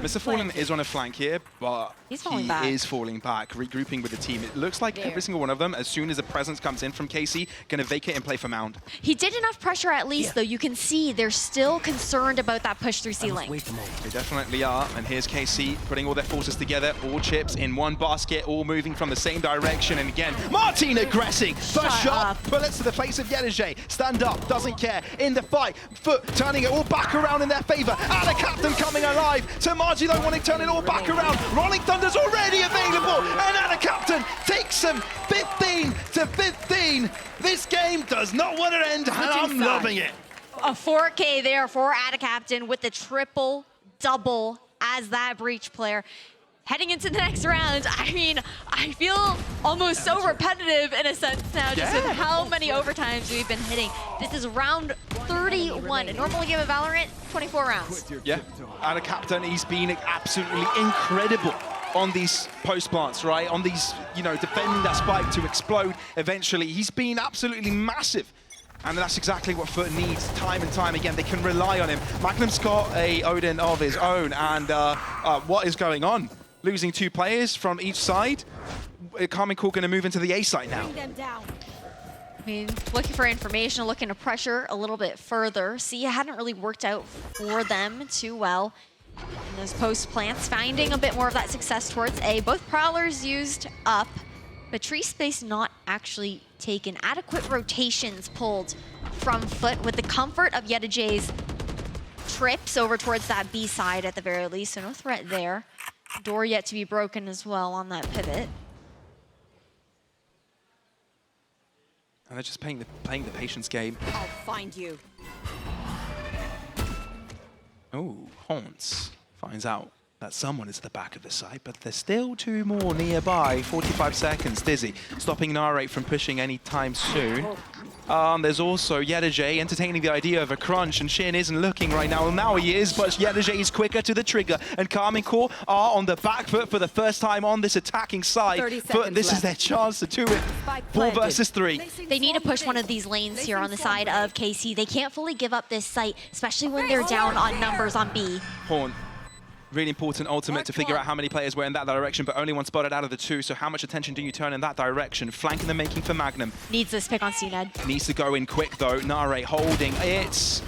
Mr. Fallen is on a flank here, but he is falling back, regrouping with the team. It looks like every single one of them, as soon as a presence comes in from KC, going to vacate and play for Mound. He did enough pressure at least, though. You can see they're still concerned about that push through C-Link. They definitely are, and here's KC putting all their forces together, all chips in one basket, all moving from the same direction, and again, Martin aggressing! First shot, bullets to the face of Yenishay. Stand up, doesn't care, in the fight, FUT turning it all back around in their favor, and a captain coming alive! Tamaji though want to turn it all back around, Rolling Thunder's already available, and Anna Captain takes them 15-15. This game does not want to end, and I'm loving it. A 4K there for Adacaptain with the triple double as that breach player. Heading into the next round, I mean, I feel almost so repetitive in a sense now, just with how many overtimes we've been hitting. This is round 31. A normal game of Valorant, 24 rounds. Yeah, Adacaptain, he's been absolutely incredible on these post plants, right? On these, you know, defending that spike to explode eventually. He's been absolutely massive. And that's exactly what FUT needs time and time again. They can rely on him. Magnum's got a Odin of his own, and what is going on? Losing 2 players from each side. KCORPS going to move into the A site now. I mean, looking for information, looking to pressure a little bit further. See, it hadn't really worked out for them too well in those post plants, finding a bit more of that success towards A. Both Prowlers used up, but tree space not actually taken. Adequate rotations pulled from FUT with the comfort of Yedajay's trips over towards that B side at the very least, so no threat there. Door yet to be broken as well on that pivot. And they're just playing the patience game. I'll find you. Oh, Haunts finds out that someone is at the back of the site, but there's still 2 more nearby. 45 seconds, Dizzy, stopping Narrate from pushing anytime soon. There's also Yedajay entertaining the idea of a crunch, and Shin isn't looking right now. Well, now he is, but Yedajay is quicker to the trigger, and KCORPS are on the back foot for the first time on this attacking side. 30 But seconds this left. is their chance to do it. 4 versus 3. They need to push one of these lanes here on the side of KC. They can't fully give up this site, especially when they're down on numbers on B. Haunt. Really important ultimate to figure out how many players were in that direction, but only 1 spotted out of the 2, so how much attention do you turn in that direction? Flank in the making for Magnum. Needs this pick on CNED. Needs to go in quick though. Narrate holding it.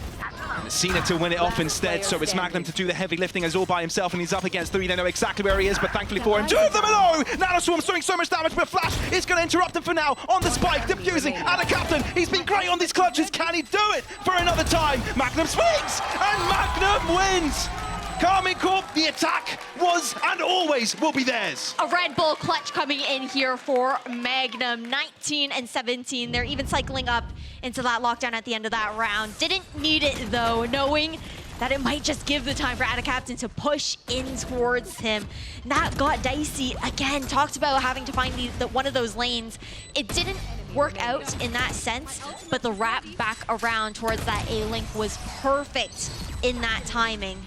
Cena to win it off instead, so it's Magnum to do the heavy lifting as all by himself, and he's up against 3. They know exactly where he is, but thankfully for him, 2 of them below! Nanoswarm's doing so much damage, but Flash is going to interrupt him for now on the spike, diffusing. Adacaptain, he's been great on these clutches. Can he do it for another time? Magnum swings, and Magnum wins! KCORPS, the attack was and always will be theirs. A Red Bull clutch coming in here for Magnum, 19 and 17. They're even cycling up into that lockdown at the end of that round. Didn't need it though, knowing that it might just give the time for Adacaptain to push in towards him. That got dicey. Again, talked about having to find one of those lanes. It didn't work out in that sense, but the wrap back around towards that A-link was perfect in that timing.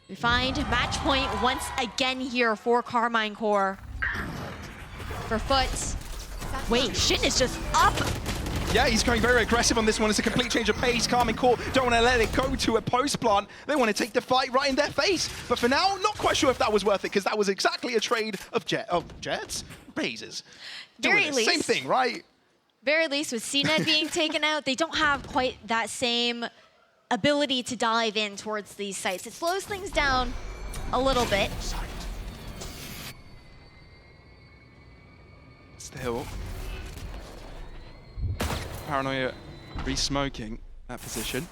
We find match point once again here for Carmine Core. For FUT. Wait, Shin is just up. Yeah, he's going very aggressive on this one. It's a complete change of pace. KCORPS don't want to let it go to a post plant. They want to take the fight right in their face. But for now, not quite sure if that was worth it, because that was exactly a trade of jets? Razors. Very least. Same thing, right? Very least with CNED being taken out, they don't have quite that same ability to dive in towards these sites. It slows things down a little bit. Still. Paranoia re-smoking that position.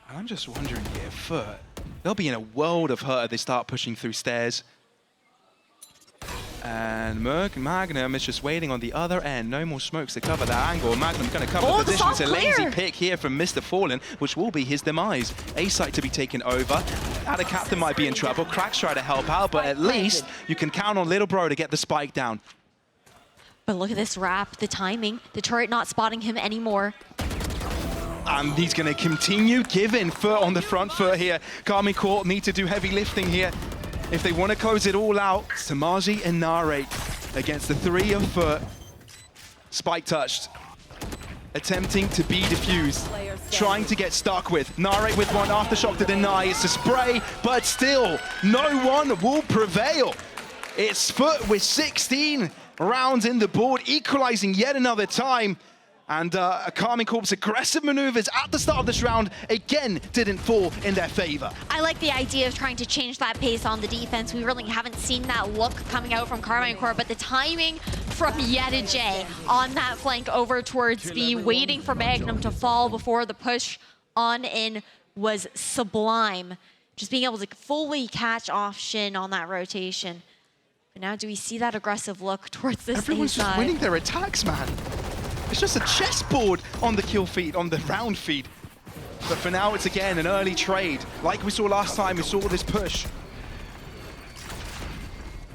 And I'm just wondering here, FUT, they'll be in a world of hurt if they start pushing through stairs. And Magnum is just waiting on the other end. No more smokes to cover that angle. Magnum going to cover the position. It's a lazy pick here from Mr. Fallen, which will be his demise. A site to be taken over. Adacaptain might be in trouble. Crack's trying to help out, but at least you can count on little bro to get the spike down. But look at this wrap, the timing. The turret not spotting him anymore. And he's going to continue giving FUT on the front foot here. KCORPS need to do heavy lifting here if they want to close it all out. Samaji and Narrate against the 3 of FUT. Spike touched. Attempting to be diffused. Trying to get stuck with. Narrate with one aftershock to deny. It's a spray, but still, no one will prevail. It's FUT with 16 rounds in the board, equalizing yet another time. And KCORPS' aggressive maneuvers at the start of this round, again, didn't fall in their favor. I like the idea of trying to change that pace on the defense. We really haven't seen that look coming out from Carmine Core, but the timing from Yedajay on that flank over towards B, waiting for Magnum to fall before the push on in was sublime. Just being able to fully catch off Shin on that rotation. But now do we see that aggressive look towards this Everyone's just winning their attacks, man. It's just a chessboard on the kill feed, on the round feed. But for now, it's again an early trade. Like we saw last time, we saw this push.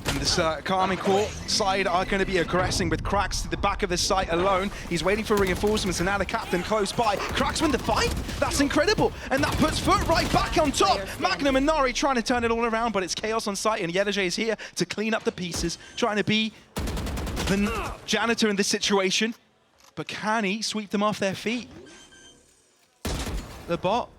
And this KCORPS side are going to be aggressing with Cracks to the back of the site alone. He's waiting for reinforcements, and now the captain close by. Cracks win the fight? That's incredible. And that puts FUT right back on top. Magnum and Nari trying to turn it all around, but it's chaos on site, and Yedajay is here to clean up the pieces, trying to be the janitor in this situation. But can he sweep them off their feet? The bot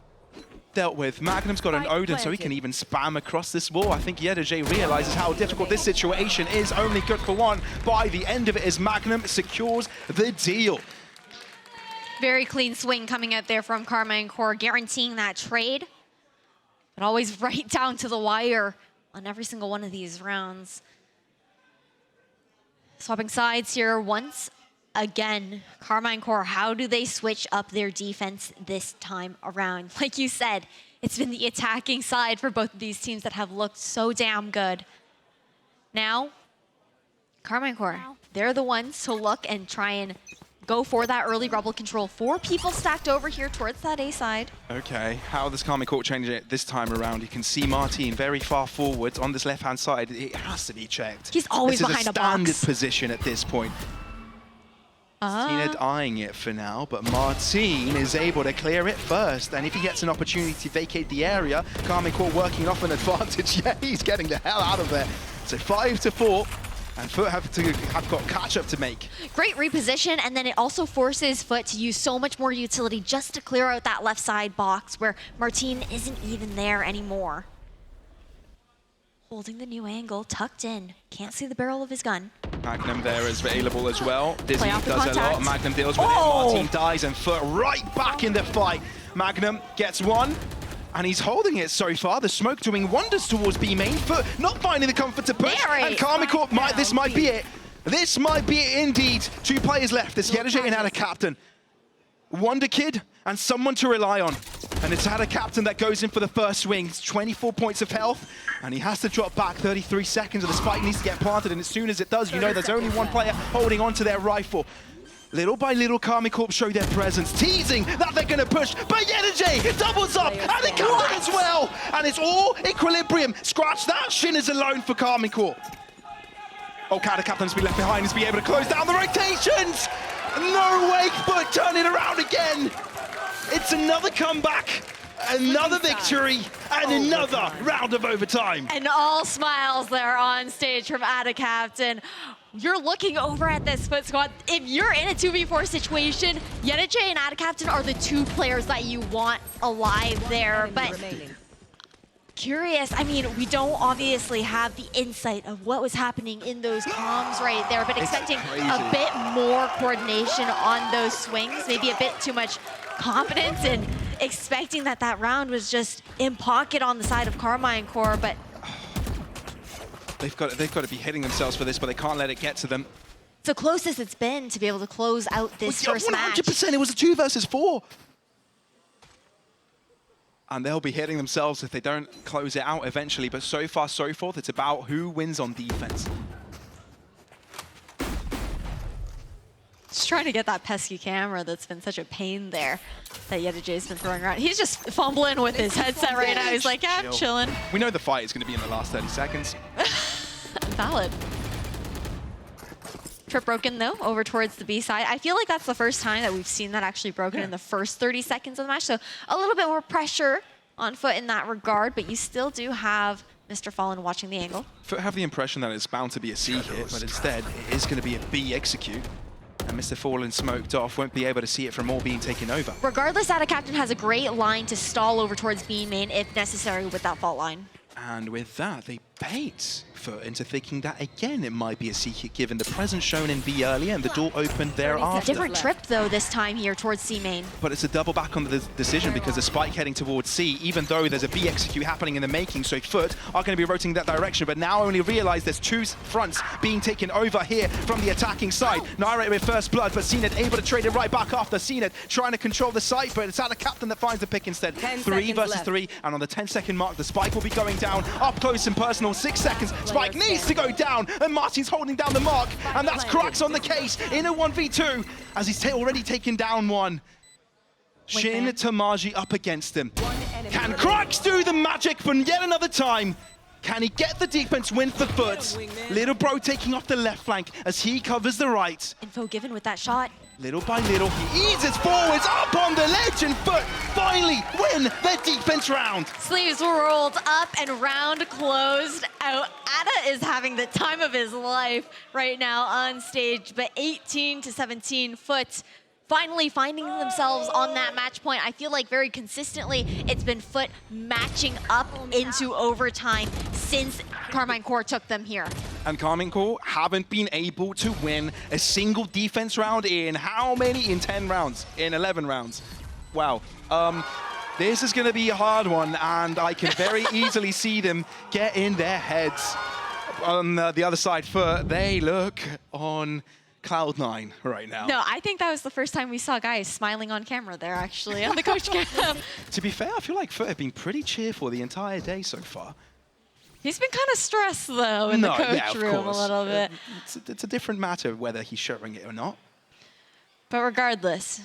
dealt with. Magnum's got an Odin, so he can even spam across this wall. I think Yedajay realizes how difficult this situation is. Only good for one. By the end of it, as Magnum secures the deal. Very clean swing coming out there from KCORPS, guaranteeing that trade. But always right down to the wire on every single one of these rounds. Swapping sides here once again. KCORPS, how do they switch up their defense this time around? Like you said, it's been the attacking side for both of these teams that have looked so damn good. Now, KCORPS, they're the ones to look and try and go for that early rebel control. 4 people stacked over here towards that A side. Okay, how does KCORPS change it this time around? You can see Martin very far forwards on this left-hand side. It has to be checked. He's always behind a box. This is a standard position at this point. Tina eyeing it for now, but Martin is able to clear it first. And if he gets an opportunity to vacate the area, KCORPS working off an advantage. Yeah, he's getting the hell out of there. So 5-4, and FUT have got catch-up to make. Great reposition, and then it also forces FUT to use so much more utility just to clear out that left side box where Martin isn't even there anymore. Holding the new angle, tucked in. Can't see the barrel of his gun. Magnum there is available as well. Dizzy does contact. a lot. Magnum deals with it. Martin dies, and FUT right back in the fight. Magnum gets one, and he's holding it so far. The smoke doing wonders towards B main. FUT not finding the comfort to push, and KCORPS this might be it. This might be it indeed. 2 players left. There's Yedajay and Ada Captain. Wonder Kid and someone to rely on. And it's Ada Captain that goes in for the first swing. It's 24 points of health, and he has to drop back 33 seconds, and the spike needs to get planted, and as soon as it does, you know there's only one player holding on to their rifle. Little by little, KCORPS show their presence, teasing that they're going to push, but Yedajay doubles up, and the captain as well! And it's all equilibrium. Scratch that, Shin is alone for KCORPS. Oh, Ada Captain's been left behind, he's be able to close down the rotations! No way, but turn it around again. It's another comeback, another victory, and another round of overtime. And all smiles there on stage from Ada Captain. You're looking over at this FUT squad. If you're in a 2v4 situation, Yedajay and Ada Captain are the 2 players that you want alive there. But curious, I mean, we don't obviously have the insight of what was happening in those comms right there, but expecting a bit more coordination on those swings, maybe a bit too much confidence, and expecting that that round was just in pocket on the side of KCORPS, but they've got to be hitting themselves for this, but they can't let it get to them. it's the closest it's been to be able to close out this first match. 100%, it was a 2 versus 4. And they'll be hitting themselves if they don't close it out eventually. But so far, so forth, it's about who wins on defense. Just trying to get that pesky camera that's been such a pain there that Yedajay's been throwing around. He's just fumbling with his headset right now. He's like, yeah, I'm chilling. We know the fight is going to be in the last 30 seconds. Valid. Trip broken, though, over towards the B side. I feel like that's the first time that we've seen that actually broken in the first 30 seconds of the match. So a little bit more pressure on FUT in that regard, but you still do have Mr. Fallen watching the angle. FUT have the impression that it's bound to be a C hit, but instead it is going to be a B execute. And Mr. Fallen smoked off, won't be able to see it from all being taken over. Regardless, Ada Captain has a great line to stall over towards B main if necessary with that fault line. And with that, they bait FUT into thinking that, again, it might be a C hit given the presence shown in B earlier and the door opened thereafter. It's a different trip, though, this time here towards C main. But it's a double back on the decision because the spike heading towards C, even though there's a B execute happening in the making, so FUT are going to be rotating that direction, but now only realize there's 2 fronts being taken over here from the attacking side. Naira with first blood, but CNET able to trade it right back after. CNET trying to control the site, but it's Ada Captain that finds the pick instead. 3 versus 3, and on the 10-second mark, the spike will be going down. Up close and personal final 6 seconds. Spike needs to go down, and Martin's holding down the mark, and that's Crux on the case in a 1v2, as he's already taken down one. Shin Tamaji up against him. Can Crux do the magic for yet another time? Can he get the defense win for FUT? Little bro taking off the left flank as he covers the right. Info given with that shot. Little by little, he eases forwards up on the ledge, and FUT finally win their defense round. Sleeves rolled up and round closed out. Ada is having the time of his life right now on stage, but 18-17 FUT finally finding themselves on that match point. I feel like very consistently it's been FUT matching up into overtime since Karmine Corp took them here. And Karmine Corp haven't been able to win a single defense round in how many? In 10 rounds, in 11 rounds. Wow. This is going to be a hard one, and I can very easily see them get in their heads. On the other side, FUT, they look on Cloud9 right now. No, I think that was the first time we saw guys smiling on camera there, actually, on the coach cam. To be fair, I feel like FUT have been pretty cheerful the entire day so far. He's been kind of stressed, though, in the coach room a little bit. It's a different matter whether he's showing it or not. But regardless,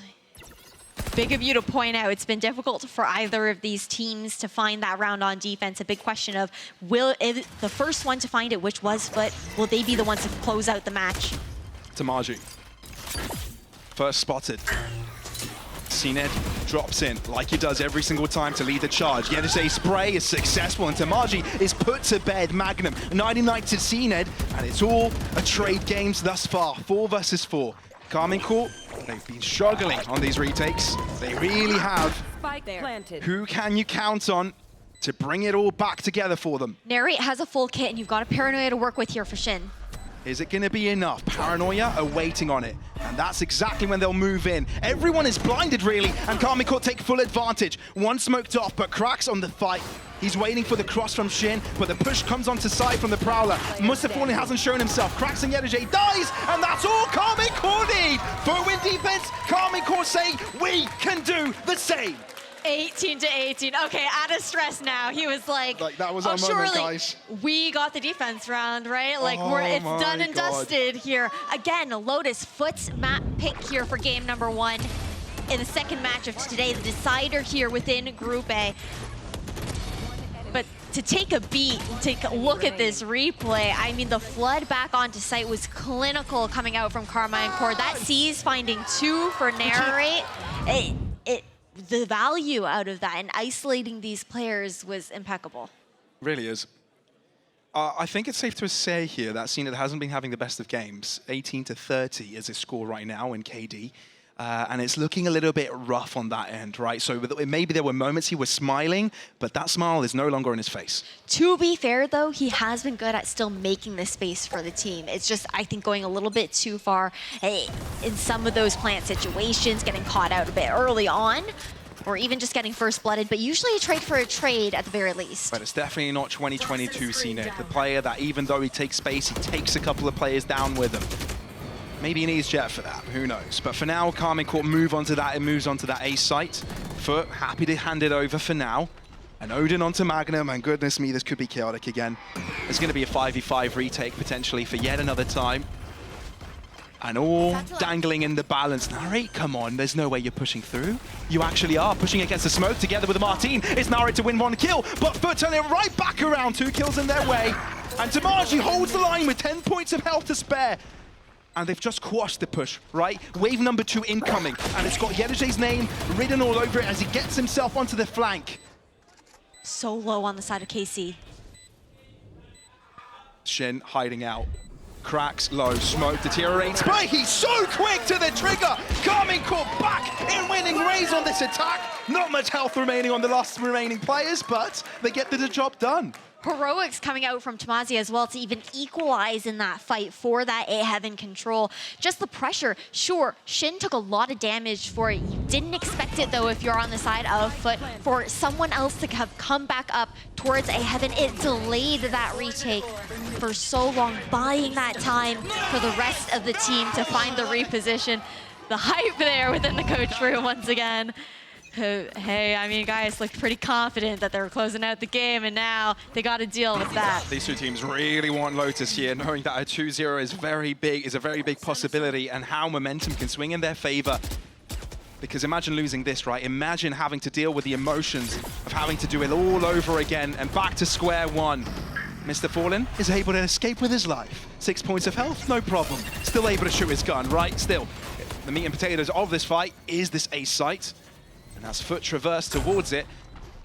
big of you to point out, it's been difficult for either of these teams to find that round on defense. A big question of, if the first one to find it, which was FUT, will they be the ones to close out the match? Tamaji. First spotted. CNED drops in like he does every single time to lead the charge. Yenisei spray is successful, and Tamaji is put to bed. Magnum 99 to CNED, and it's all a trade games thus far. 4 versus 4. Karmine Corp, they've been struggling on these retakes. They really have. Spike planted. Who can you count on to bring it all back together for them? Narrate has a full kit, and you've got a Paranoia to work with here for Shin. Is it going to be enough? Paranoia are waiting on it, and that's exactly when they'll move in. Everyone is blinded, really, and Karmine Corp take full advantage. One smoked off, but Cracks on the fight. He's waiting for the cross from Shin, but the push comes onto side from the Prowler. Mustafoni hasn't shown himself. Cracks and Yedajay dies, and that's all Karmine Corp need. For win defense, Karmine Corp saying, we can do the same. 18-18. Okay, out of stress now. He was like, that was our moment, surely guys. We got the defense round, right? Like, Oh it's my done and God. dusted here. Again, Lotus FUT's map pick here for game number 1 in the second match of today, the decider here within Group A. But to take a beat, take a look at this replay, I mean, the flood back onto site was clinical coming out from Karmine Corp. That C's finding 2 for Narrate. The value out of that and isolating these players was impeccable. Really is. I think it's safe to say here that CNED hasn't been having the best of games. 18-30 is his score right now in KD. And it's looking a little bit rough on that end, right? So maybe there were moments he was smiling, but that smile is no longer on his face. To be fair, though, he has been good at still making the space for the team. It's just, I think, going a little bit too far in some of those plant situations, getting caught out a bit early on, or even just getting first-blooded, but usually a trade for a trade at the very least. But it's definitely not 2022 CNED. The player that, even though he takes space, he takes a couple of players down with him. Maybe he needs Jet for that, who knows. But for now, Karmine Corp move on to that, it moves on to that A site. FUT happy to hand it over for now. And Odin onto Magnum, and goodness me, this could be chaotic again. There's going to be a 5v5 retake potentially for yet another time. And all dangling in the balance. Narrate, come on, there's no way you're pushing through. You actually are pushing against the smoke together with the Martin. It's Narrate to win 1 kill, but FUT turn it right back around, 2 kills in their way. And Tamaji holds the line with 10 points of health to spare. And they've just quashed the push, right? Wave number 2 incoming, and it's got Yedajay's name written all over it as he gets himself onto the flank. So low on the side of KC. Shin hiding out. Cracks low, smoke deteriorates, but he's so quick to the trigger! Karmine Corp back in winning ways on this attack. Not much health remaining on the last remaining players, but they get the job done. Heroics coming out from Tamazi as well to even equalize in that fight for that A-Heaven control. Just the pressure. Sure, Shin took a lot of damage for it. You didn't expect it, though, if you're on the side of FUT. For someone else to have come back up towards A-Heaven, it delayed that retake for so long, buying that time for the rest of the team to find the reposition. The hype there within the coach room once again. Hey, I mean, guys looked pretty confident that they were closing out the game, and now they got to deal with that. These two teams really want Lotus here, knowing that a 2-0 is a very big possibility, and how momentum can swing in their favor. Because imagine losing this, right? Imagine having to deal with the emotions of having to do it all over again and back to square one. Mr. Fallen is able to escape with his life. 6 points of health, no problem. Still able to shoot his gun, right? Still, the meat and potatoes of this fight is this ace site. And as FUT traverse towards it,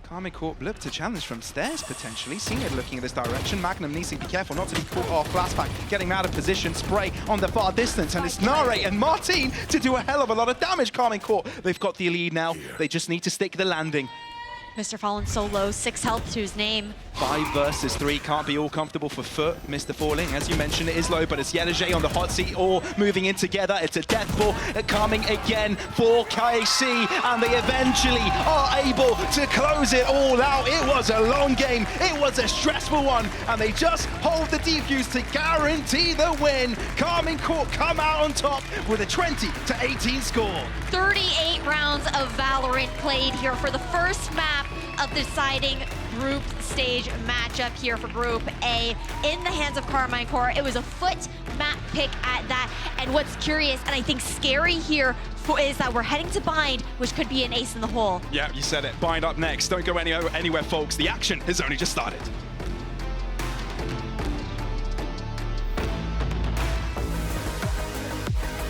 KCORPS look to challenge from stairs, potentially. Seeing it looking in this direction. Magnum needs to be careful not to be caught off. Glassback getting out of position. Spray on the far distance. And it's Nare and Martin to do a hell of a lot of damage. KCORPS, they've got the lead now. They just need to stick the landing. Mr. Fallen so low, 6 health to his name. 5 versus 3 can't be all comfortable for FUT. Mr. Falling, as you mentioned, it is low, but it's Yenergy on the hot seat, all moving in together. It's a death ball coming again for KC, and they eventually are able to close it all out. It was a long game, it was a stressful one, and they just hold the defuse to guarantee the win. KCORPS come out on top with a 20-18 score. 38 rounds of Valorant played here for the first map of the deciding group stage matchup here for Group A in the hands of KCORPS. It was a FUT Map pick at that. And what's curious and I think scary here is that we're heading to Bind, which could be an ace in the hole. Yeah, you said it. Bind up next. Don't go anywhere, folks. The action has only just started.